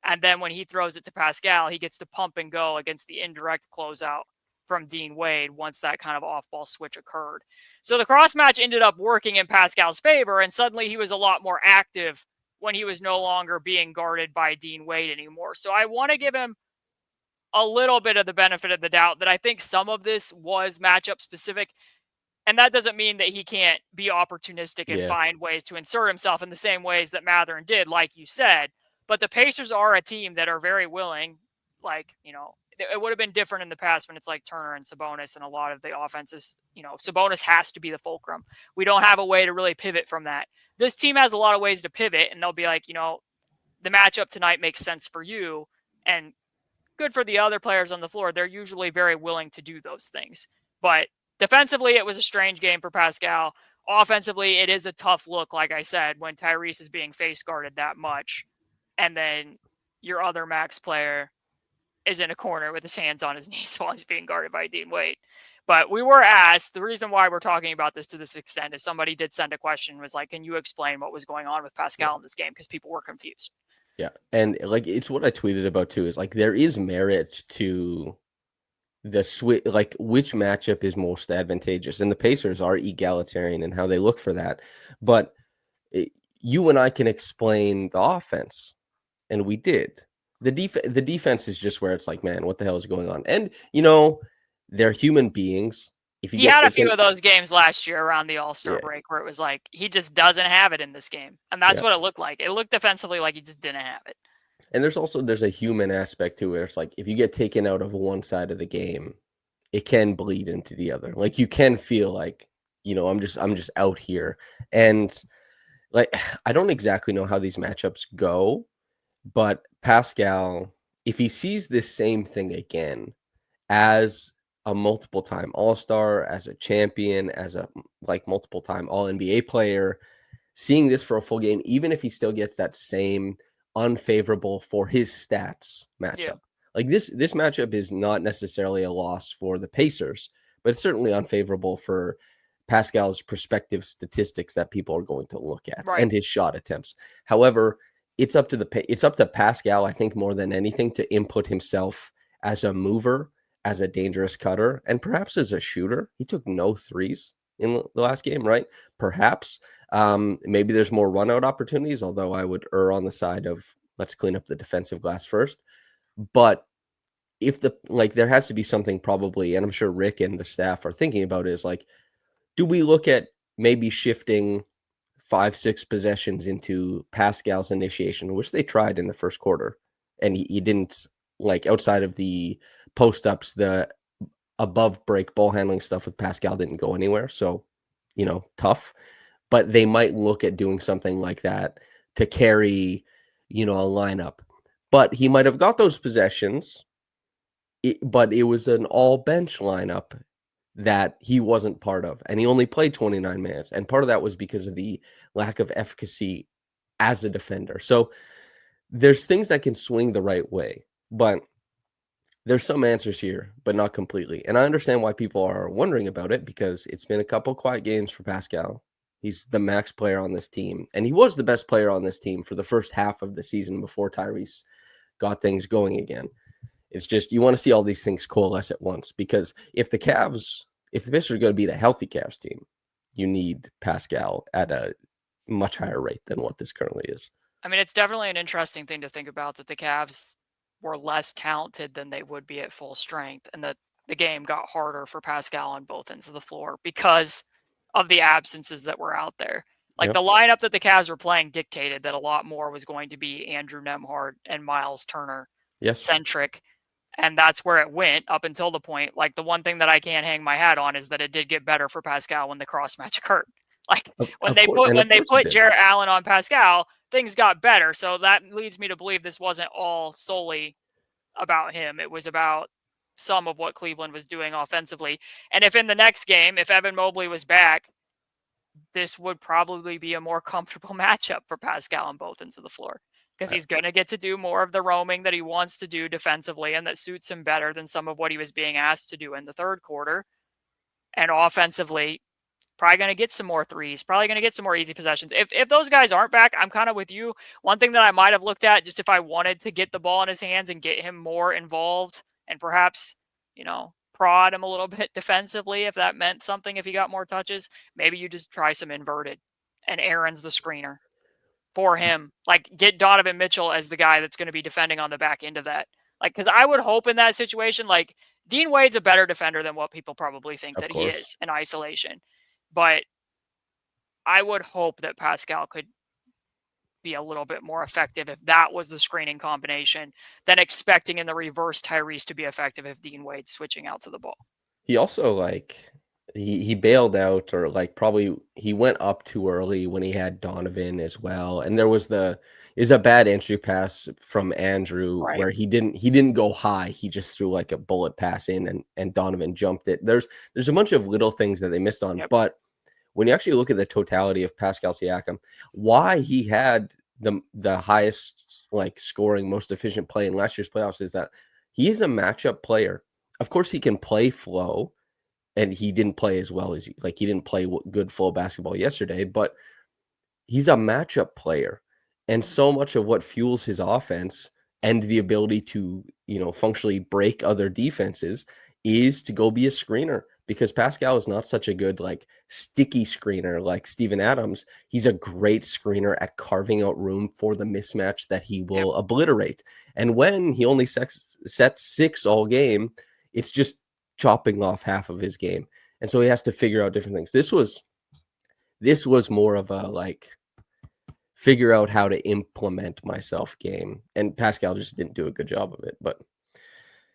And then when he throws it to Pascal, he gets to pump and go against the indirect closeout from Dean Wade once that kind of off-ball switch occurred. So the cross match ended up working in Pascal's favor, and suddenly he was a lot more active when he was no longer being guarded by Dean Wade anymore. So I want to give him a little bit of the benefit of the doubt that I think some of this was matchup specific. And that doesn't mean that he can't be opportunistic and find ways to insert himself in the same ways that Mathurin did, like you said. But the Pacers are a team that are very willing. Like, it would have been different in the past when it's like Turner and Sabonis and a lot of the offenses. Sabonis has to be the fulcrum. We don't have a way to really pivot from that. This team has a lot of ways to pivot, and they'll be like, the matchup tonight makes sense for you. And good for the other players on the floor. They're usually very willing to do those things. But defensively, it was a strange game for Pascal. Offensively, it is a tough look, like I said, when Tyrese is being face guarded that much. And then your other max player is in a corner with his hands on his knees while he's being guarded by Dean Wade. But we were asked, the reason why we're talking about this to this extent is somebody did send a question, was like, can you explain what was going on with Pascal in this game? Because people were confused. Yeah. And like, it's what I tweeted about too, is like, there is merit to the switch, like which matchup is most advantageous. And the Pacers are egalitarian in how they look for that. But you and I can explain the offense, and we did. The defense is just where it's like, man, what the hell is going on? And, they're human beings. If you had a few of those games last year around the All-Star break where it was like, he just doesn't have it in this game. And that's what it looked like. It looked defensively like he just didn't have it. And there's a human aspect to it. It's like, if you get taken out of one side of the game, it can bleed into the other. Like, you can feel like, I'm just out here. And like, I don't exactly know how these matchups go, but Pascal, if he sees this same thing again as a multiple time All-Star, as a champion, as a multiple time All-NBA player, seeing this for a full game, even if he still gets that same unfavorable for his stats matchup. Like, this matchup is not necessarily a loss for the Pacers, but it's certainly unfavorable for Pascal's prospective statistics that people are going to look at and his shot attempts. However, it's up to Pascal, I think, more than anything, to input himself as a mover, as a dangerous cutter, and perhaps as a shooter. He took no threes in the last game, right? Perhaps. Maybe there's more run out opportunities, although I would err on the side of let's clean up the defensive glass first. But if there has to be something probably, and I'm sure Rick and the staff are thinking about it, is like, do we look at maybe shifting 5-6 possessions into Pascal's initiation, which they tried in the first quarter, and he didn't, outside of the post-ups, the above break ball handling stuff with Pascal didn't go anywhere. So, tough. But they might look at doing something like that to carry, a lineup. But he might have got those possessions, but it was an all-bench lineup that he wasn't part of. And he only played 29 minutes. And part of that was because of the lack of efficacy as a defender. So there's things that can swing the right way. But there's some answers here, but not completely. And I understand why people are wondering about it, because it's been a couple quiet games for Pascal. He's the max player on this team. And he was the best player on this team for the first half of the season before Tyrese got things going again. It's just, you want to see all these things coalesce at once, because if the Pacers are going to beat a healthy Cavs team, you need Pascal at a much higher rate than what this currently is. I mean, it's definitely an interesting thing to think about that the Cavs were less talented than they would be at full strength, and that the game got harder for Pascal on both ends of the floor because of the absences that were out there. Like Yep. the lineup that the Cavs were playing dictated that a lot more was going to be Andrew Nemhard and Miles Turner Yes. centric. And that's where it went up until the point. Like the one thing that I can't hang my hat on is that it did get better for Pascal when the cross match occurred. Like when Of they course, put and when of they course it put did. Jarrett Allen on Pascal, things got better. So that leads me to believe this wasn't all solely about him. It was about some of what Cleveland was doing offensively. And if in the next game, if Evan Mobley was back, this would probably be a more comfortable matchup for Pascal on both ends of the floor because he's going to get to do more of the roaming that he wants to do defensively and that suits him better than some of what he was being asked to do in the third quarter. And offensively, probably going to get some more threes, probably going to get some more easy possessions. If those guys aren't back, I'm kind of with you. One thing that I might have looked at just if I wanted to get the ball in his hands and get him more involved and perhaps, prod him a little bit defensively if that meant something if he got more touches, maybe you just try some inverted and Aaron's the screener for him. Like get Donovan Mitchell as the guy that's going to be defending on the back end of that. Like, because I would hope in that situation, like Dean Wade's a better defender than what people probably think Of that he course. is in isolation. But I would hope that Pascal could be a little bit more effective if that was the screening combination than expecting in the reverse Tyrese to be effective if Dean Wade's switching out to the ball. He also he bailed out, or probably he went up too early when he had Donovan as well. And there was is a bad entry pass from Andrew Right. where he didn't go high. He just threw like a bullet pass in, and Donovan jumped it. There's a bunch of little things that they missed on, Yep. but when you actually look at the totality of Pascal Siakam, why he had the highest scoring, most efficient play in last year's playoffs is that he is a matchup player. Of course, he can play flow, and he didn't play as well as he didn't play good flow basketball yesterday, but he's a matchup player. And so much of what fuels his offense and the ability to, functionally break other defenses is to go be a screener, because Pascal is not such a good, sticky screener like Steven Adams. He's a great screener at carving out room for the mismatch that he will obliterate. And when he only sets 6 all game, it's just chopping off half of his game. And so he has to figure out different things. This was more of a figure out how to implement myself game. And Pascal just didn't do a good job of it.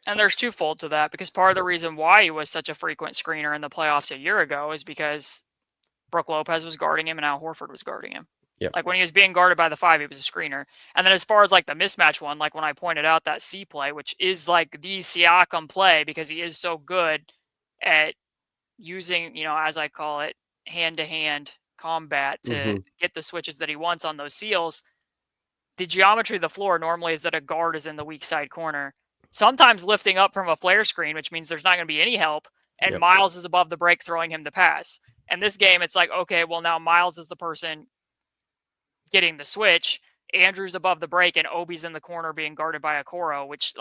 And there's twofold to that, because part of the reason why he was such a frequent screener in the playoffs a year ago is because Brook Lopez was guarding him and Al Horford was guarding him. Yep. Like when he was being guarded by the 5, he was a screener. And then as far as the mismatch one, like when I pointed out that C play, which is the Siakam play because he is so good at using, as I call it, hand-to-hand combat to get the switches that he wants on those seals. The geometry of the floor normally is that a guard is in the weak side corner, sometimes lifting up from a flare screen, which means there's not going to be any help, and Miles is above the break throwing him the pass. And this game, it's like, okay, well, now Miles is the person getting the switch. Andrew's above the break, and Obi's in the corner being guarded by Okoro, which,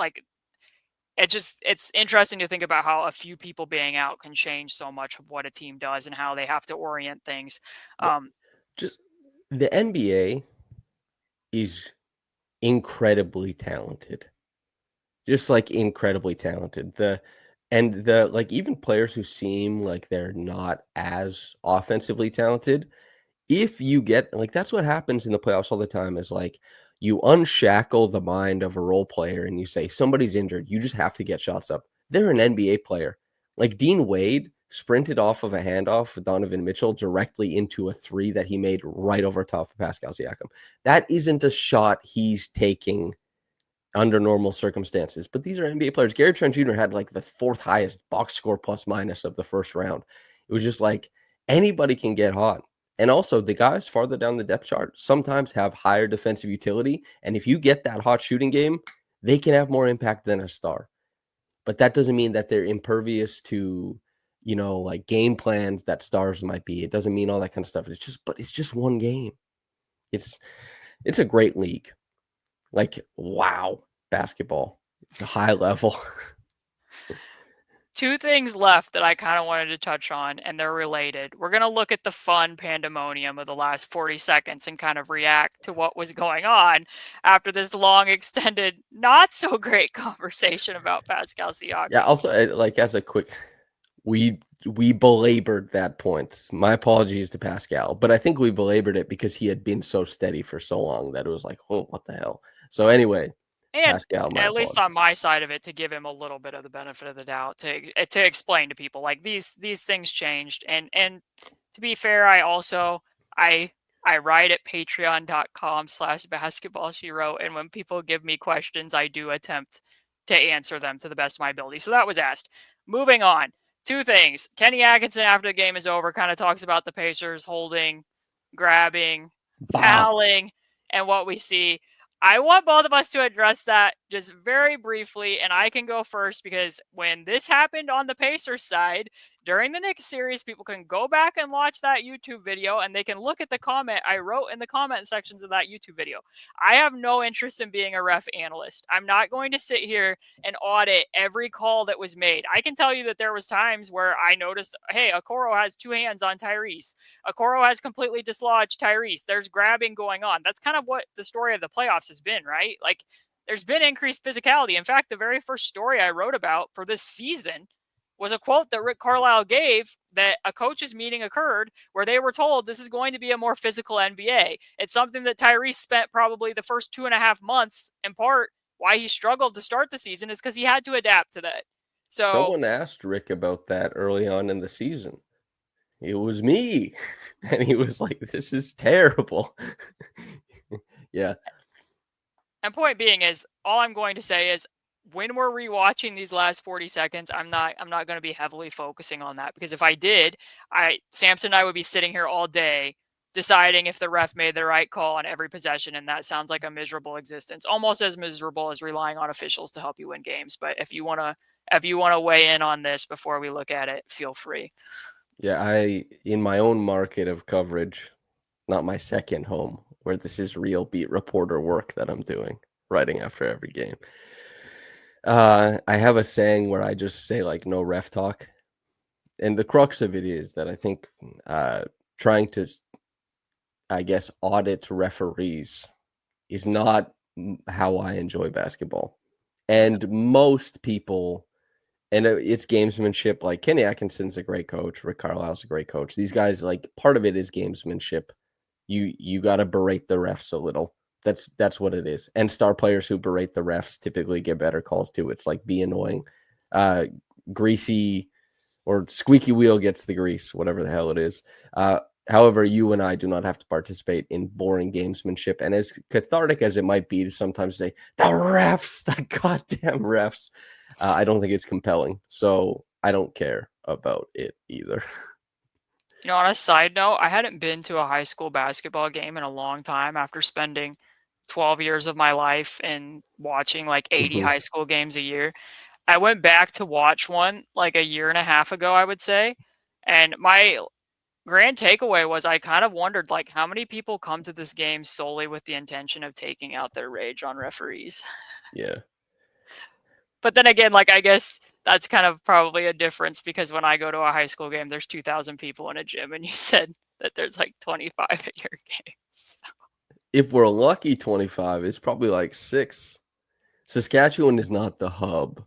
it's interesting to think about how a few people being out can change so much of what a team does and how they have to orient things. Just the NBA is incredibly talented. Just incredibly talented. Even players who seem like they're not as offensively talented, if you get that's what happens in the playoffs all the time, is you unshackle the mind of a role player and you say somebody's injured, you just have to get shots up. They're an NBA player. Dean Wade sprinted off of a handoff with Donovan Mitchell directly into a 3 that he made right over top of Pascal Siakam. That isn't a shot he's taking under normal circumstances, but these are NBA players. Gary Trent Jr. had the 4th highest box score plus minus of the first round. It was just anybody can get hot. And also, the guys farther down the depth chart sometimes have higher defensive utility. And if you get that hot shooting game, they can have more impact than a star. But that doesn't mean that they're impervious to, game plans that stars might be. It doesn't mean all that kind of stuff. It's just one game. It's a great league. Wow, basketball. It's a high level. two things left that I kind of wanted to touch on, and they're related. We're going to look at the fun pandemonium of the last 40 seconds and kind of react to what was going on after this long, extended, not so great conversation about Pascal Yeah, Siakam. also, like, as a quick, we belabored that point. My apologies to Pascal, but I think we belabored it because he had been so steady for so long that it was like, oh, what the hell? So anyway, And Pascal, my at least apologies. on my side of it, to give him a little bit of the benefit of the doubt, to explain to people like these things changed. And to be fair, I I write at patreon.com/basketball she wrote, and when people give me questions, I do attempt to answer them to the best of my ability. So that was asked. Moving on. Two things. Kenny Atkinson, after the game is over, kind of talks about the Pacers holding, grabbing, Bah. fouling, and what we see. I want both of us to address that just very briefly, and I can go first because when this happened on the Pacers side during the Knicks series, people can go back and watch that YouTube video and they can look at the comment I wrote in the comment sections of that YouTube video. I have no interest in being a ref analyst. I'm not going to sit here and audit every call that was made. I can tell you that there was times where I noticed, hey, Okoro has two hands on Tyrese. Okoro has completely dislodged Tyrese. There's grabbing going on. That's kind of what the story of the playoffs has been, right? Like, there's been increased physicality. In fact, the very first story I wrote about for this season was a quote that Rick Carlisle gave that a coaches meeting occurred where they were told this is going to be a more physical NBA. It's something that Tyrese spent probably the first 2.5 months, in part why he struggled to start the season is because he had to adapt to that. So Someone asked Rick about that early on in the season. It was me. And he was like, this is terrible. Yeah. And point being is, all I'm going to say is, when we're rewatching these last 40 seconds, I'm not going to be heavily focusing on that, because if I did, Samson and I would be sitting here all day deciding if the ref made the right call on every possession, and that sounds like a miserable existence, almost as miserable as relying on officials to help you win games. But if you want to weigh in on this before we look at it, feel free. Yeah, in my own market of coverage, not my second home, where this is real beat reporter work that I'm doing, writing after every game. I have a saying where I just say, like, no ref talk. And the crux of it is that I think trying to, I guess, audit referees is not how I enjoy basketball. And most people, and it's gamesmanship. Like, Kenny Atkinson's a great coach. Rick Carlisle's a great coach. These guys, like, part of it is gamesmanship. You got to berate the refs a little. That's what it is. And star players who berate the refs typically get better calls too. It's like, be annoying. Greasy or squeaky wheel gets the grease, whatever the hell it is. However, you and I do not have to participate in boring gamesmanship. And as cathartic as it might be to sometimes say, the refs, the goddamn refs, I don't think it's compelling. So I don't care about it either. You know, on a side note, I hadn't been to a high school basketball game in a long time after spending 12 years of my life and watching like 80 Mhm. high school games a year. I went back to watch one like a year and a half ago, I would say. And my grand takeaway was I kind of wondered, like, how many people come to this game solely with the intention of taking out their rage on referees. Yeah. But then again, like, I guess that's kind of probably a difference, because when I go to a high school game, there's 2,000 people in a gym, and you said that there's like 25 at your games. If we're lucky, 25, it's probably like 6. Saskatchewan is not the hub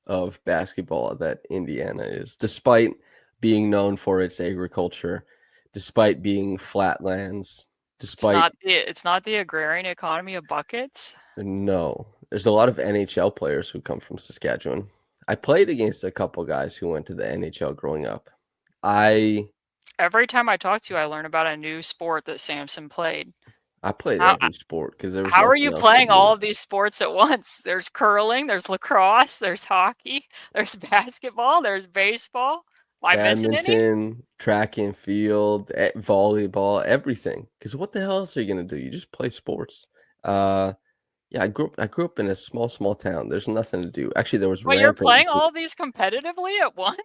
of basketball that Indiana is, despite being known for its agriculture, despite being flatlands, despite It's not the agrarian economy of buckets. no. There's a lot of NHL players who come from Saskatchewan. I played against a couple guys who went to the NHL growing up. I Every time I talk to you, I learn about a new sport that Samson played. played How every sport because there was how are nothing you else to playing do. all of these sports at once? There's curling, there's lacrosse, there's hockey, there's basketball, there's baseball. Am I missing any? Badminton, track and field, volleyball, everything. Because what the hell else are you gonna do? You just play sports. Uh, yeah, I grew up in a small town. There's nothing to do. Actually, there was But you're rampant. playing all of these competitively at once?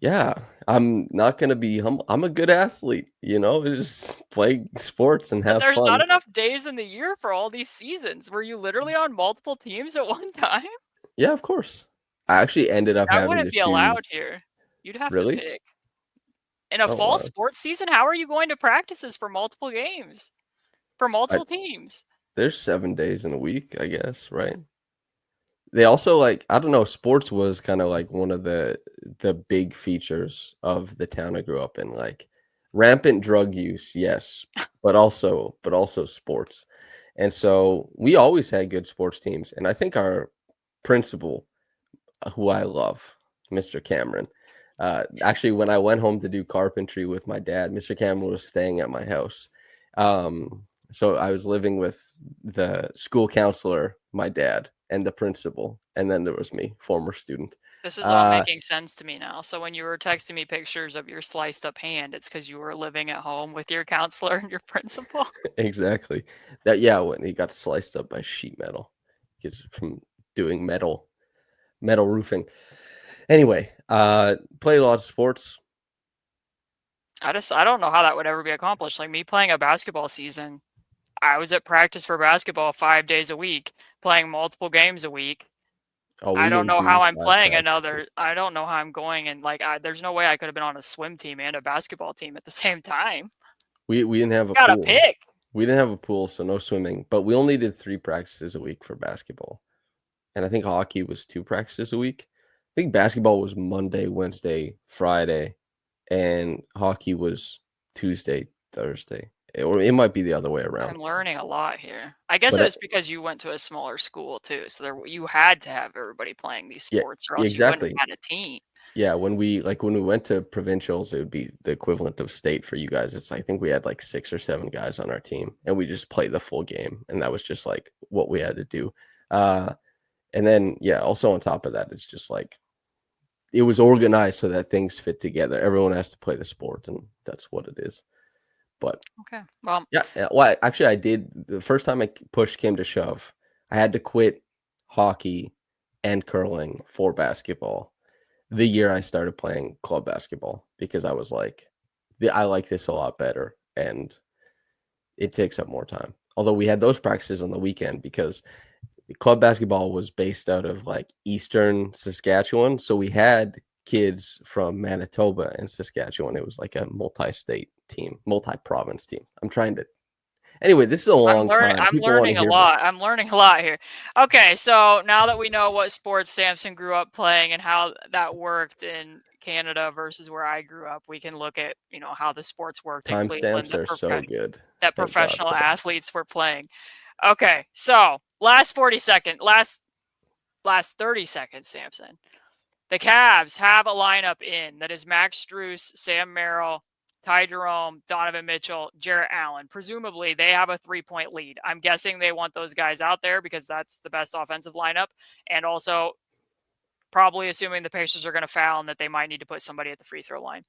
Yeah, I'm not gonna be humble. I'm a good athlete, just play sports and But have there's not fun. enough days in the year for all these seasons. Were you literally on multiple teams at one time? Yeah, of course. I actually ended up That having wouldn't to be choose. allowed here. You'd have to Really? pick. In a Oh fall wow. sports season, how are you going to practices for multiple games? For I, multiple teams? there's 7 days in a week, I guess, right? They also like I don't know, sports was kind of like one of the big features of the town I grew up in, like rampant drug use, yes, but also sports. And so we always had good sports teams. And I think our principal, who I love, Mr. Cameron. Actually, when I went home to do carpentry with my dad, Mr. Cameron was staying at my house. So I was living with the school counselor, my dad, and the principal, and then there was me, former student. This is all Uh, making sense to me now. So when you were texting me pictures of your sliced up hand, it's because you were living at home with your counselor and your principal. exactly. That yeah, when he got sliced up by sheet metal, because from doing metal roofing. Anyway, played a lot of sports. I don't know how that would ever be accomplished. Like me playing a basketball season, I was at practice for basketball 5 days a week, playing multiple games a week. Oh, I we don't didn't know do how I'm 5 playing another. practices. I don't know how I'm going and like there's no way I could have been on a swim team and a basketball team at the same time. We didn't have a Got to pool. pick. We didn't have a pool, so no swimming, but we only did 3 practices a week for basketball, and I think hockey was 2 practices a week. I think basketball was Monday, Wednesday, Friday, and hockey was Tuesday, Thursday, or it might be the other way around. I'm learning a lot here. I guess But, it was because you went to a smaller school too, so you had to have everybody playing these yeah, sports, or else you wouldn't exactly. have had a team. Yeah, when we went to provincials, it would be the equivalent of state for you guys. It's I think we had, like, 6 or 7 guys on our team, and we just played the full game, and that was just, like, what we had to do. Uh And then, yeah, also on top of that, it's just like it was organized so that things fit together. Everyone has to play the sport, and that's what it is. But Okay. Well, yeah, yeah, well, actually, I did the first time push came to shove, I had to quit hockey and curling for basketball the year I started playing club basketball because I was like, I like this a lot better, and it takes up more time. Although we had those practices on the weekend because club basketball was based out of like eastern Saskatchewan. So we had kids from Manitoba and Saskatchewan. It was like a multi-state team, multi-province team. I'm trying to anyway, this is a long time. I'm People want to learning a hear about lot. I'm learning a lot here. Okay, so now that we know what sports Samson grew up playing and how that worked in Canada versus where I grew up, we can look at, how the sports worked in Cleveland, timestamps are so good. that Thank God professional for that. athletes were playing. Okay, so last 30 seconds, Samson. The Cavs have a lineup in that is Max Strus, Sam Merrill, Ty Jerome, Donovan Mitchell, Jarrett Allen. Presumably, they have a 3-point lead. I'm guessing they want those guys out there because that's the best offensive lineup. And also, probably assuming the Pacers are going to foul and that they might need to put somebody at the free throw line.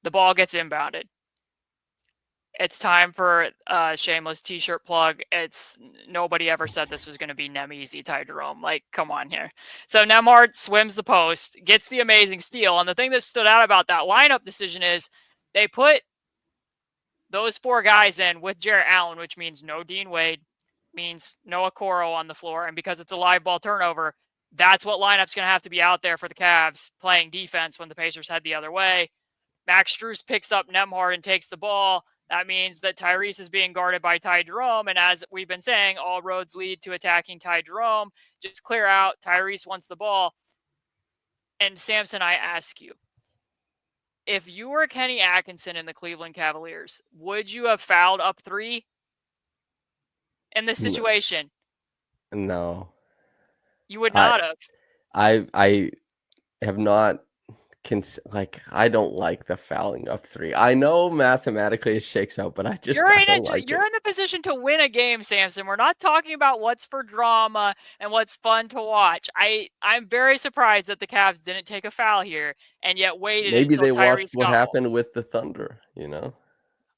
The ball gets inbounded. It's time for a shameless t-shirt plug. It's nobody ever said this was going to be Nem easy, Ty Jerome. Like, come on here. So Nemhard swims the post, gets the amazing steal. And the thing that stood out about that lineup decision is they put those 4 guys in with Jarrett Allen, which means no Dean Wade, means no Okoro on the floor. And because it's a live ball turnover, that's what lineup's going to have to be out there for the Cavs playing defense when the Pacers head the other way. Max Strus picks up Nemhard and takes the ball. That means that Tyrese is being guarded by Ty Jerome. And as we've been saying, all roads lead to attacking Ty Jerome. Just clear out. Tyrese wants the ball. And Samson, I ask you, if you were Kenny Atkinson in the Cleveland Cavaliers, would you have fouled up 3 in this No, situation? no. You would I not have. I have not like I don't like the fouling up 3. I know mathematically it shakes out, but I don't like You're it. in the position to win a game, Samson. We're not talking about what's for drama and what's fun to watch. I'm very surprised that the Cavs didn't take a foul here and yet waited Maybe until they watched Tyrese what got home. happened with the Thunder, you know?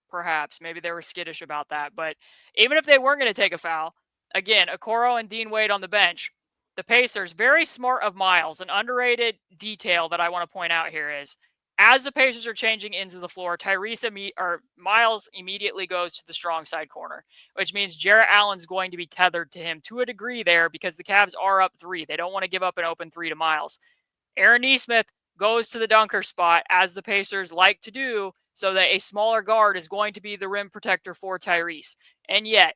Perhaps maybe they were skittish about that, but even if they weren't going to take a foul, again, Okoro and Dean Wade on the bench. The Pacers, very smart of Miles. An underrated detail that I want to point out here is As the Pacers are changing into the floor, Miles immediately goes to the strong side corner, which means Jarrett Allen's going to be tethered to him to a degree there because the Cavs are up 3. They don't want to give up an open 3 to Miles. Aaron Nesmith goes to the dunker spot, as the Pacers like to do, so that a smaller guard is going to be the rim protector for Tyrese. And yet,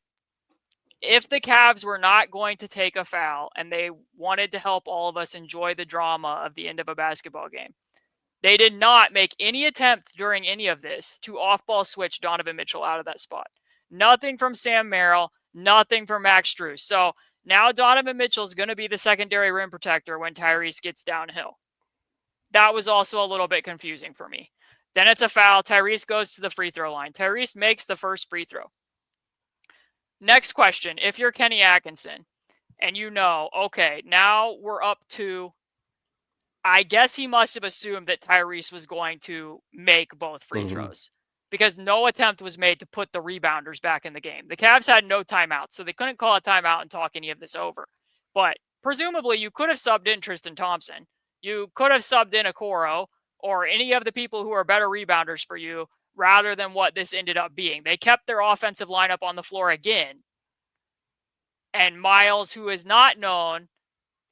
if the Cavs were not going to take a foul and they wanted to help all of us enjoy the drama of the end of a basketball game, they did not make any attempt during any of this to off-ball switch Donovan Mitchell out of that spot. Nothing from Sam Merrill, nothing from Max Strus. So now Donovan Mitchell is going to be the secondary rim protector when Tyrese gets downhill. That was also a little bit confusing for me. Then it's a foul. Tyrese goes to the free throw line. Tyrese makes the first free throw. Next question. If you're Kenny Atkinson and you know, okay, now we're up to, I guess he must have assumed that Tyrese was going to make both free throws because no attempt was made to put the rebounders back in the game. The Cavs had no timeout, so they couldn't call a timeout and talk any of this over. But presumably you could have subbed in Tristan Thompson. You could have subbed in Okoro or any of the people who are better rebounders for you rather than what this ended up being. They kept their offensive lineup on the floor again. And Miles, who is not known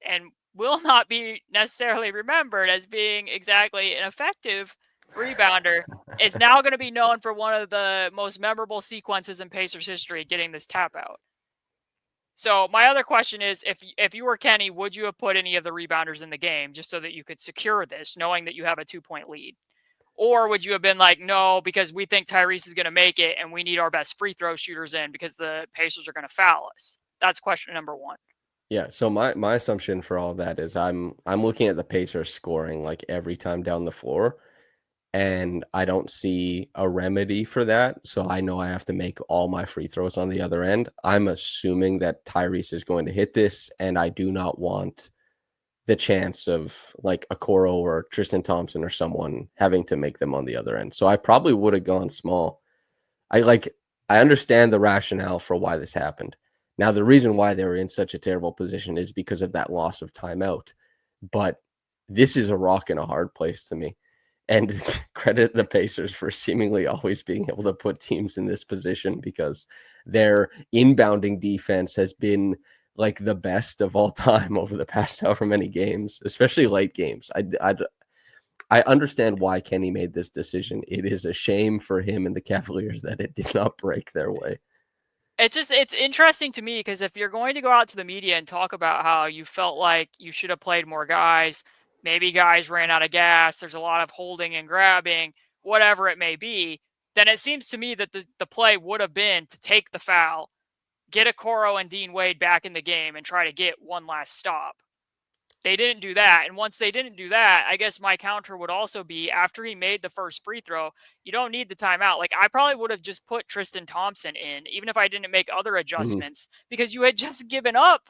and will not be necessarily remembered as being exactly an effective rebounder, is now going to be known for one of the most memorable sequences in Pacers history, getting this tap out. So my other question is, if you were Kenny, would you have put any of the rebounders in the game just so that you could secure this, knowing that you have a 2-point lead? Or would you have been like, no, because we think Tyrese is going to make it and we need our best free throw shooters in because the Pacers are going to foul us? That's question number one. Yeah, so my assumption for all of that is I'm looking at the Pacers scoring like every time down the floor, and I don't see a remedy for that. So I know I have to make all my free throws on the other end. I'm assuming that Tyrese is going to hit this, and I do not want the chance of like a Okoro or Tristan Thompson or someone having to make them on the other end. So I probably would have gone small. I understand the rationale for why this happened. Now, the reason why they were in such a terrible position is because of that loss of timeout. But this is a rock and a hard place to me. And credit the Pacers for seemingly always being able to put teams in this position because their inbounding defense has been like the best of all time over the past however many games, especially late games. I understand why Kenny made this decision. It is a shame for him and the Cavaliers that it did not break their way. It's interesting to me because if you're going to go out to the media and talk about how you felt like you should have played more guys, maybe guys ran out of gas, there's a lot of holding and grabbing, whatever it may be, then it seems to me that the play would have been to take the foul, get Okoro and Dean Wade back in the game and try to get one last stop. They didn't do that. And once they didn't do that, I guess my counter would also be after he made the first free throw, you don't need the timeout. Like I probably would have just put Tristan Thompson in, even if I didn't make other adjustments, because you had just given up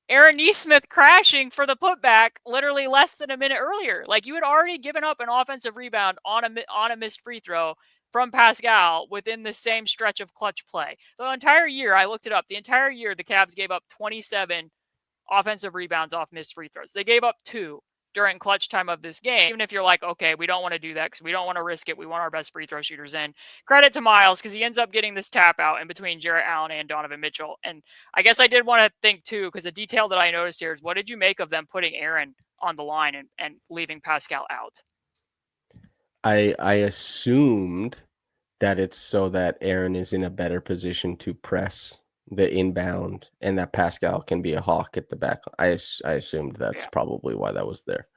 Aaron Nesmith crashing for the putback literally less than a minute earlier. Like you had already given up an offensive rebound on a missed free throw from Pascal within the same stretch of clutch play. The entire year, I looked it up, the entire year the Cavs gave up 27 offensive rebounds off missed free throws. They gave up 2 during clutch time of this game. Even if you're like, okay, we don't want to do that because we don't want to risk it. We want our best free throw shooters in. Credit to Miles because he ends up getting this tap out in between Jarrett Allen and Donovan Mitchell. And I guess I did want to think too, because a detail that I noticed here is what did you make of them putting Aaron on the line and leaving Pascal out? I assumed that it's so that Aaron is in a better position to press the inbound and that Pascal can be a hawk at the back. I assumed that's probably why that was there.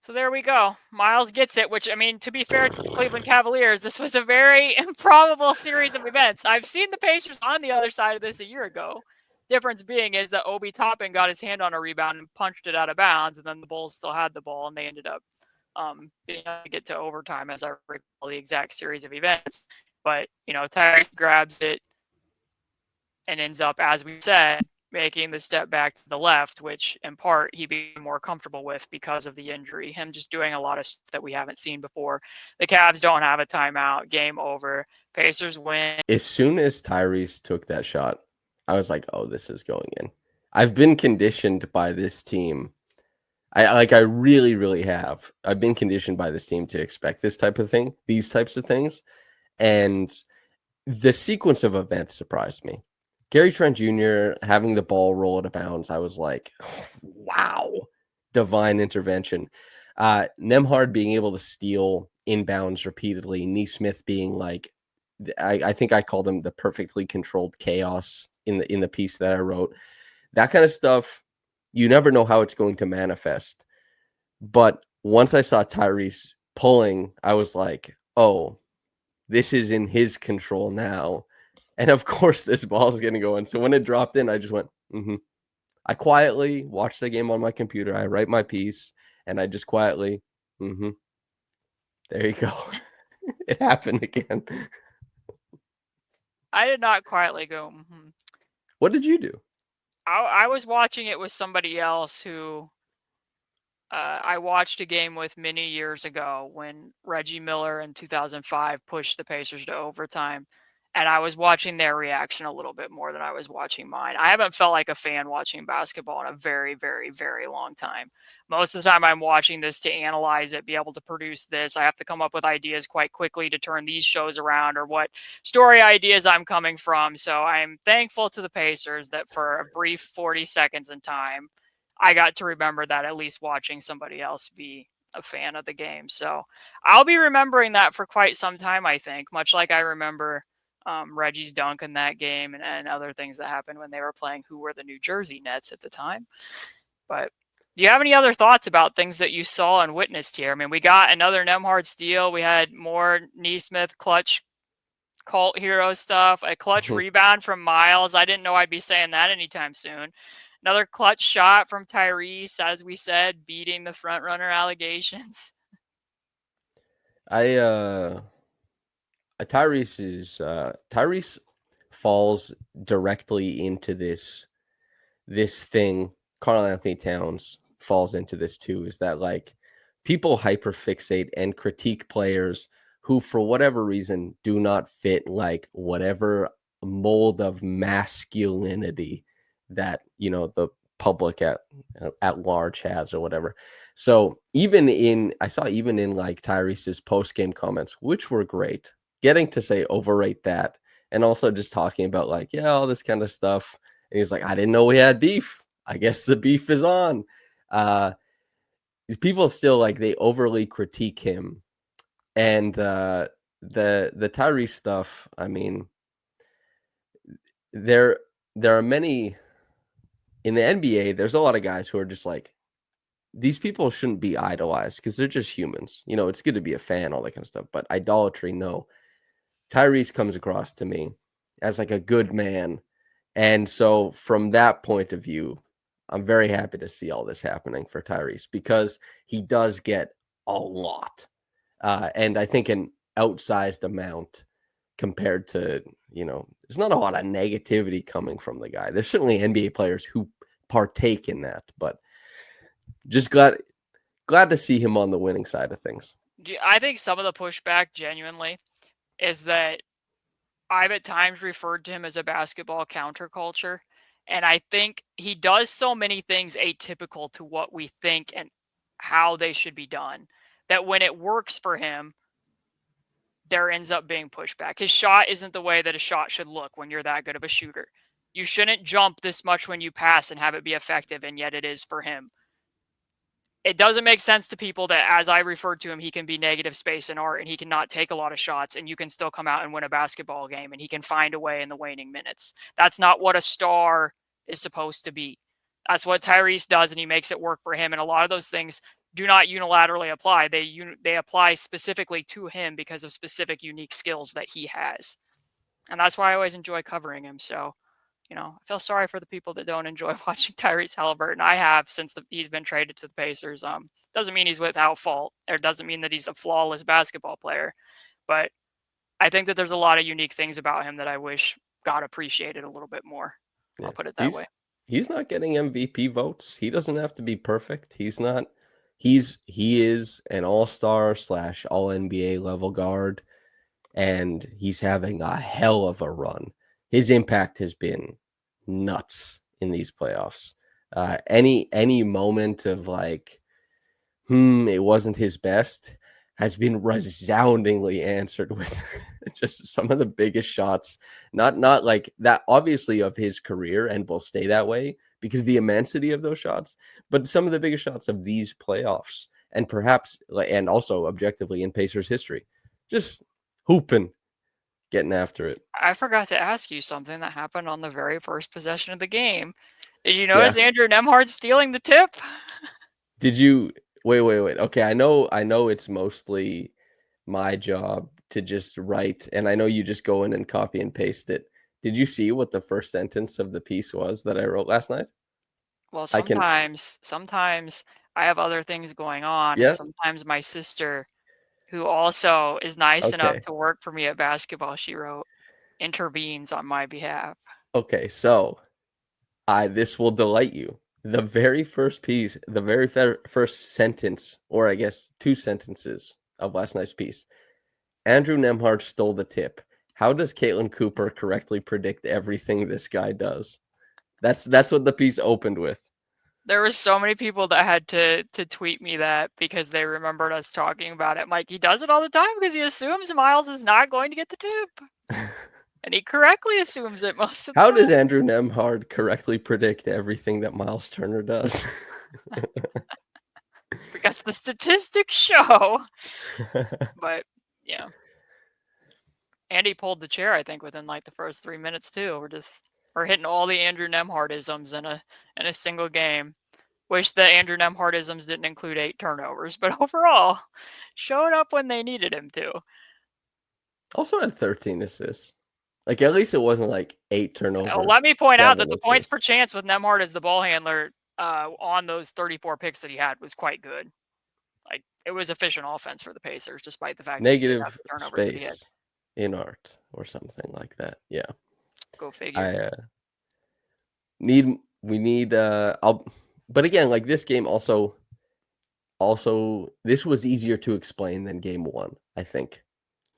So there we go. Miles gets it, which, I mean, to be fair to the Cleveland Cavaliers, this was a very improbable series of events. I've seen the Pacers on the other side of this a year ago. Difference being is that Obi Toppin got his hand on a rebound and punched it out of bounds, and then the Bulls still had the ball, and they ended up being able to get to overtime, as I recall the exact series of events. But, you know, Tyrese grabs it and ends up, as we said, making the step back to the left, which in part he became more comfortable with because of the injury. Him just doing a lot of stuff that we haven't seen before. The Cavs don't have a timeout. Game over. Pacers win. As soon as Tyrese took that shot, I was like, oh, this is going in. I've been conditioned by this team I really, really have. I've been conditioned by this team to expect this type of thing, these types of things, and the sequence of events surprised me. Gary Trent Jr. having the ball roll out of bounds, I was like, wow, divine intervention. Nemhard being able to steal inbounds repeatedly, Neesmith being like, I think I called him the perfectly controlled chaos in the piece that I wrote. That kind of stuff, you never know how it's going to manifest. But once I saw Tyrese pulling, I was like, oh, this is in his control now. And of course, this ball is going to go in. So when it dropped in, I just went, mm-hmm. I quietly watched the game on my computer. I write my piece and I just quietly, mm-hmm. There you go. It happened again. I did not quietly go, mm-hmm. What did you do? I was watching it with somebody else who I watched a game with many years ago when Reggie Miller in 2005 pushed the Pacers to overtime. And I was watching their reaction a little bit more than I was watching mine. I haven't felt like a fan watching basketball in a very, very, very long time. Most of the time, I'm watching this to analyze it, be able to produce this. I have to come up with ideas quite quickly to turn these shows around or what story ideas I'm coming from. So I'm thankful to the Pacers that for a brief 40 seconds in time, I got to remember that at least watching somebody else be a fan of the game. So I'll be remembering that for quite some time, I think, much like I remember Reggie's dunk in that game and other things that happened when they were playing who were the New Jersey Nets at the time. But do you have any other thoughts about things that you saw and witnessed here? I mean, we got another Nemhard steal. We had more Neesmith clutch cult hero stuff, a clutch rebound from Miles. I didn't know I'd be saying that anytime soon. Another clutch shot from Tyrese, as we said, beating the front runner allegations. Tyrese falls directly into this thing. Karl Anthony Towns falls into this too, is that like people hyperfixate and critique players who for whatever reason do not fit like whatever mold of masculinity that the public at large has or whatever. So I saw even in like Tyrese's post-game comments, which were great, getting to say overrate that and also just talking about like, yeah, all this kind of stuff. And he's like, I didn't know we had beef. I guess the beef is on. People still like they overly critique him. And the Tyrese stuff, I mean, there are many in the NBA, there's a lot of guys who are just like, these people shouldn't be idolized because they're just humans. It's good to be a fan, all that kind of stuff. But idolatry, no. Tyrese comes across to me as like a good man. And so from that point of view, I'm very happy to see all this happening for Tyrese because he does get a lot. And I think an outsized amount compared to, there's not a lot of negativity coming from the guy. There's certainly NBA players who partake in that, but just glad to see him on the winning side of things. I think some of the pushback genuinely is that I've at times referred to him as a basketball counterculture. And I think he does so many things atypical to what we think and how they should be done that when it works for him, there ends up being pushback. His shot isn't the way that a shot should look when you're that good of a shooter. You shouldn't jump this much when you pass and have it be effective, and yet it is for him. It doesn't make sense to people that, as I referred to him, he can be negative space and art and he cannot take a lot of shots and you can still come out and win a basketball game and he can find a way in the waning minutes. That's not what a star is supposed to be. That's what Tyrese does, and he makes it work for him. And a lot of those things do not unilaterally apply. They apply specifically to him because of specific unique skills that he has. And that's why I always enjoy covering him. So, I feel sorry for the people that don't enjoy watching Tyrese Hallebertton. I have since he's been traded to the Pacers. Doesn't mean he's without fault. It doesn't mean that he's a flawless basketball player. But I think that there's a lot of unique things about him that I wish got appreciated a little bit more. Yeah. I'll put it that way. He's not getting MVP votes. He doesn't have to be perfect. He's not. He is an all-star / all NBA level guard, and he's having a hell of a run. His impact has been nuts in these playoffs. Any moment of like, it wasn't his best has been resoundingly answered with just some of the biggest shots. Not like that, obviously, of his career, and will stay that way because the immensity of those shots, but some of the biggest shots of these playoffs, and perhaps and also objectively in Pacers history. Just hooping, getting after it. I forgot to ask you something that happened on the very first possession of the game. Did you Yeah. notice Andrew Nemhard stealing the tip? Did you wait? Okay, I know it's mostly my job to just write, and I know you just go in and copy and paste it. Did you see what the first sentence of the piece was that I wrote last night? Well, I can sometimes I have other things going on, and Yeah, sometimes my sister, who also is nice enough okay. to work for me at Basketball She Wrote, intervenes on my behalf. Okay, so this will delight you. The very first piece, the very first sentence, or I guess 2 sentences of last night's piece. Andrew Nemhard stole the tip. How does Caitlin Cooper correctly predict everything this guy does? That's what the piece opened with. There was so many people that had to tweet me that because they remembered us talking about it. Mike, he does it all the time because he assumes Miles is not going to get the tip. And he correctly assumes it most of the How does time. Andrew Nemhard correctly predict everything that Miles Turner does? Because the statistics show. But yeah. Andy pulled the chair, I think, within like the first 3 minutes too. We're hitting all the Andrew Nemhardisms in a single game. Wish the Andrew Nemhardisms didn't include 8 turnovers, but overall, showed up when they needed him to. Also had 13 assists. Like, at least it wasn't like 8 turnovers, Let me point out 7 that the points assists. per chance with Nemhard as the ball handler on those 34 picks that he had was quite good. Like, it was efficient offense for the Pacers, despite the fact that he did have Negative the turnovers that he had. space in art or something like that. Yeah. Go figure. I need I'll but again, like this game also this was easier to explain than game 1, I think.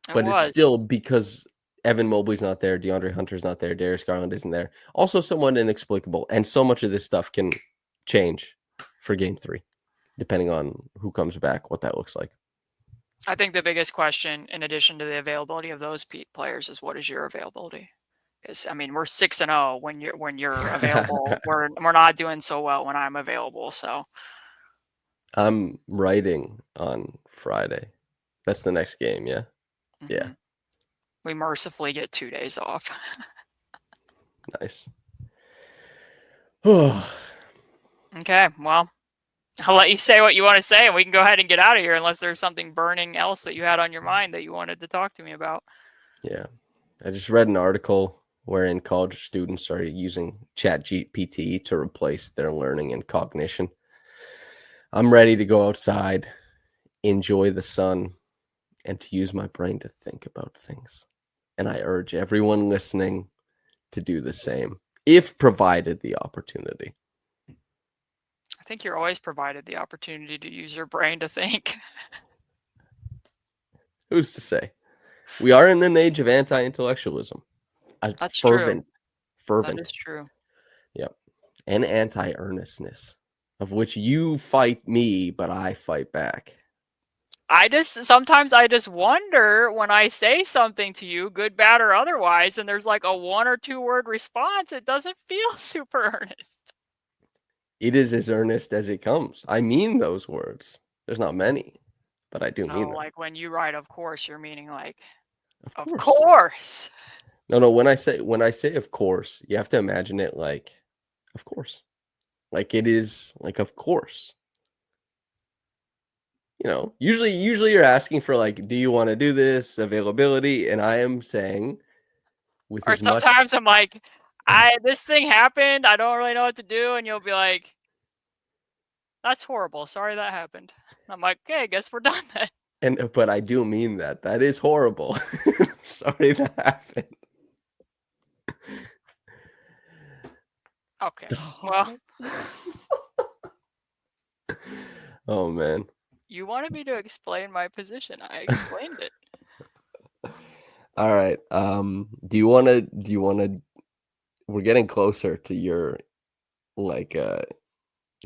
It But it's was. still because Evan Mobley's not there, DeAndre Hunter's not there, Darius Garland isn't there. Also somewhat inexplicable, and so much of this stuff can change for game 3, depending on who comes back, what that looks like. I think the biggest question, in addition to the availability of those players, is what is your availability? Because I mean, we're 6-0 when you're available. We're not doing so well when I'm available. So I'm writing on Friday. That's the next game, yeah? Yeah, we mercifully get 2 days off. nice. Okay, well, I'll let you say what you want to say, and we can go ahead and get out of here unless there's something burning else that you had on your mind that you wanted to talk to me about. Yeah. I just read an article wherein college students are using ChatGPT to replace their learning and cognition. I'm ready to go outside, enjoy the sun, and to use my brain to think about things. And I urge everyone listening to do the same, if provided the opportunity. I think you're always provided the opportunity to use your brain to think. Who's to say? We are in an age of anti-intellectualism. That's Fervent. true. That is true. Yep. And anti-earnestness, of which you fight me, but I fight back. Sometimes I just wonder when I say something to you, good, bad, or otherwise, and there's like a 1 or 2 word response, it doesn't feel super earnest. It is as earnest as it comes. I mean those words. There's not many, but I do So, mean them. like when you write, of course, you're meaning like, Of of course. course. No, when I say of course, you have to imagine it like, of course. Like it is like, of course. Usually you're asking for like, do you want to do this? Availability. And I am saying with Or as much sometimes I'm like, this thing happened. I don't really know what to do. And you'll be like, that's horrible. Sorry that happened. I'm like, okay, I guess we're done then. but I do mean that. That is horrible. Sorry that happened. Okay. Well, oh man. you wanted me to explain my position. I explained it. All right. Do you wanna we're getting closer to your like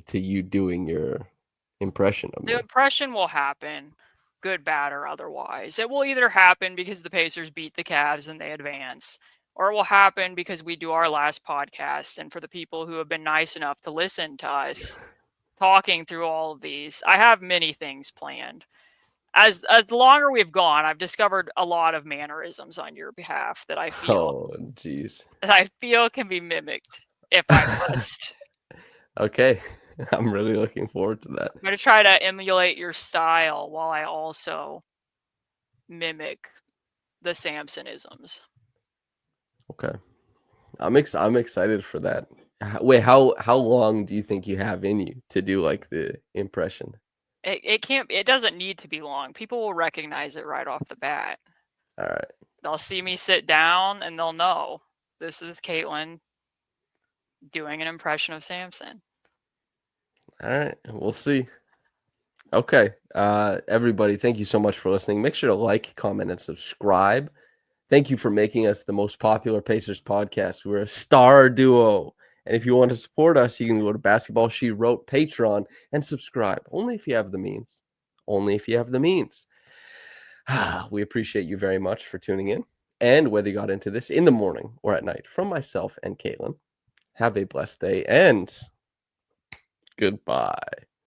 to you doing your impression of The me? impression will happen, good, bad, or otherwise. It will either happen because the Pacers beat the Cavs and they advance, or it will happen because we do our last podcast. And for the people who have been nice enough to listen to us talking through all of these, I have many things planned. As the longer we've gone, I've discovered a lot of mannerisms on your behalf that I feel Oh, jeez. can be mimicked if I must. Okay. I'm really looking forward to that. I'm going to try to emulate your style while I also mimic the Samsonisms. Okay. I'm excited for that. Wait, how long do you think you have in you to do like the impression? It doesn't need to be long. People will recognize it right off the bat. All right. They'll see me sit down and they'll know this is Caitlin doing an impression of Samson. All right. We'll see. Okay. Everybody, thank you so much for listening. Make sure to like, comment, and subscribe. Thank you for making us the most popular Pacers podcast. We're a star duo. And if you want to support us, you can go to Basketball She Wrote Patreon and subscribe. Only if you have the means. Only if you have the means. We appreciate you very much for tuning in. And whether you got into this in the morning or at night, from myself and Caitlin, have a blessed day and goodbye.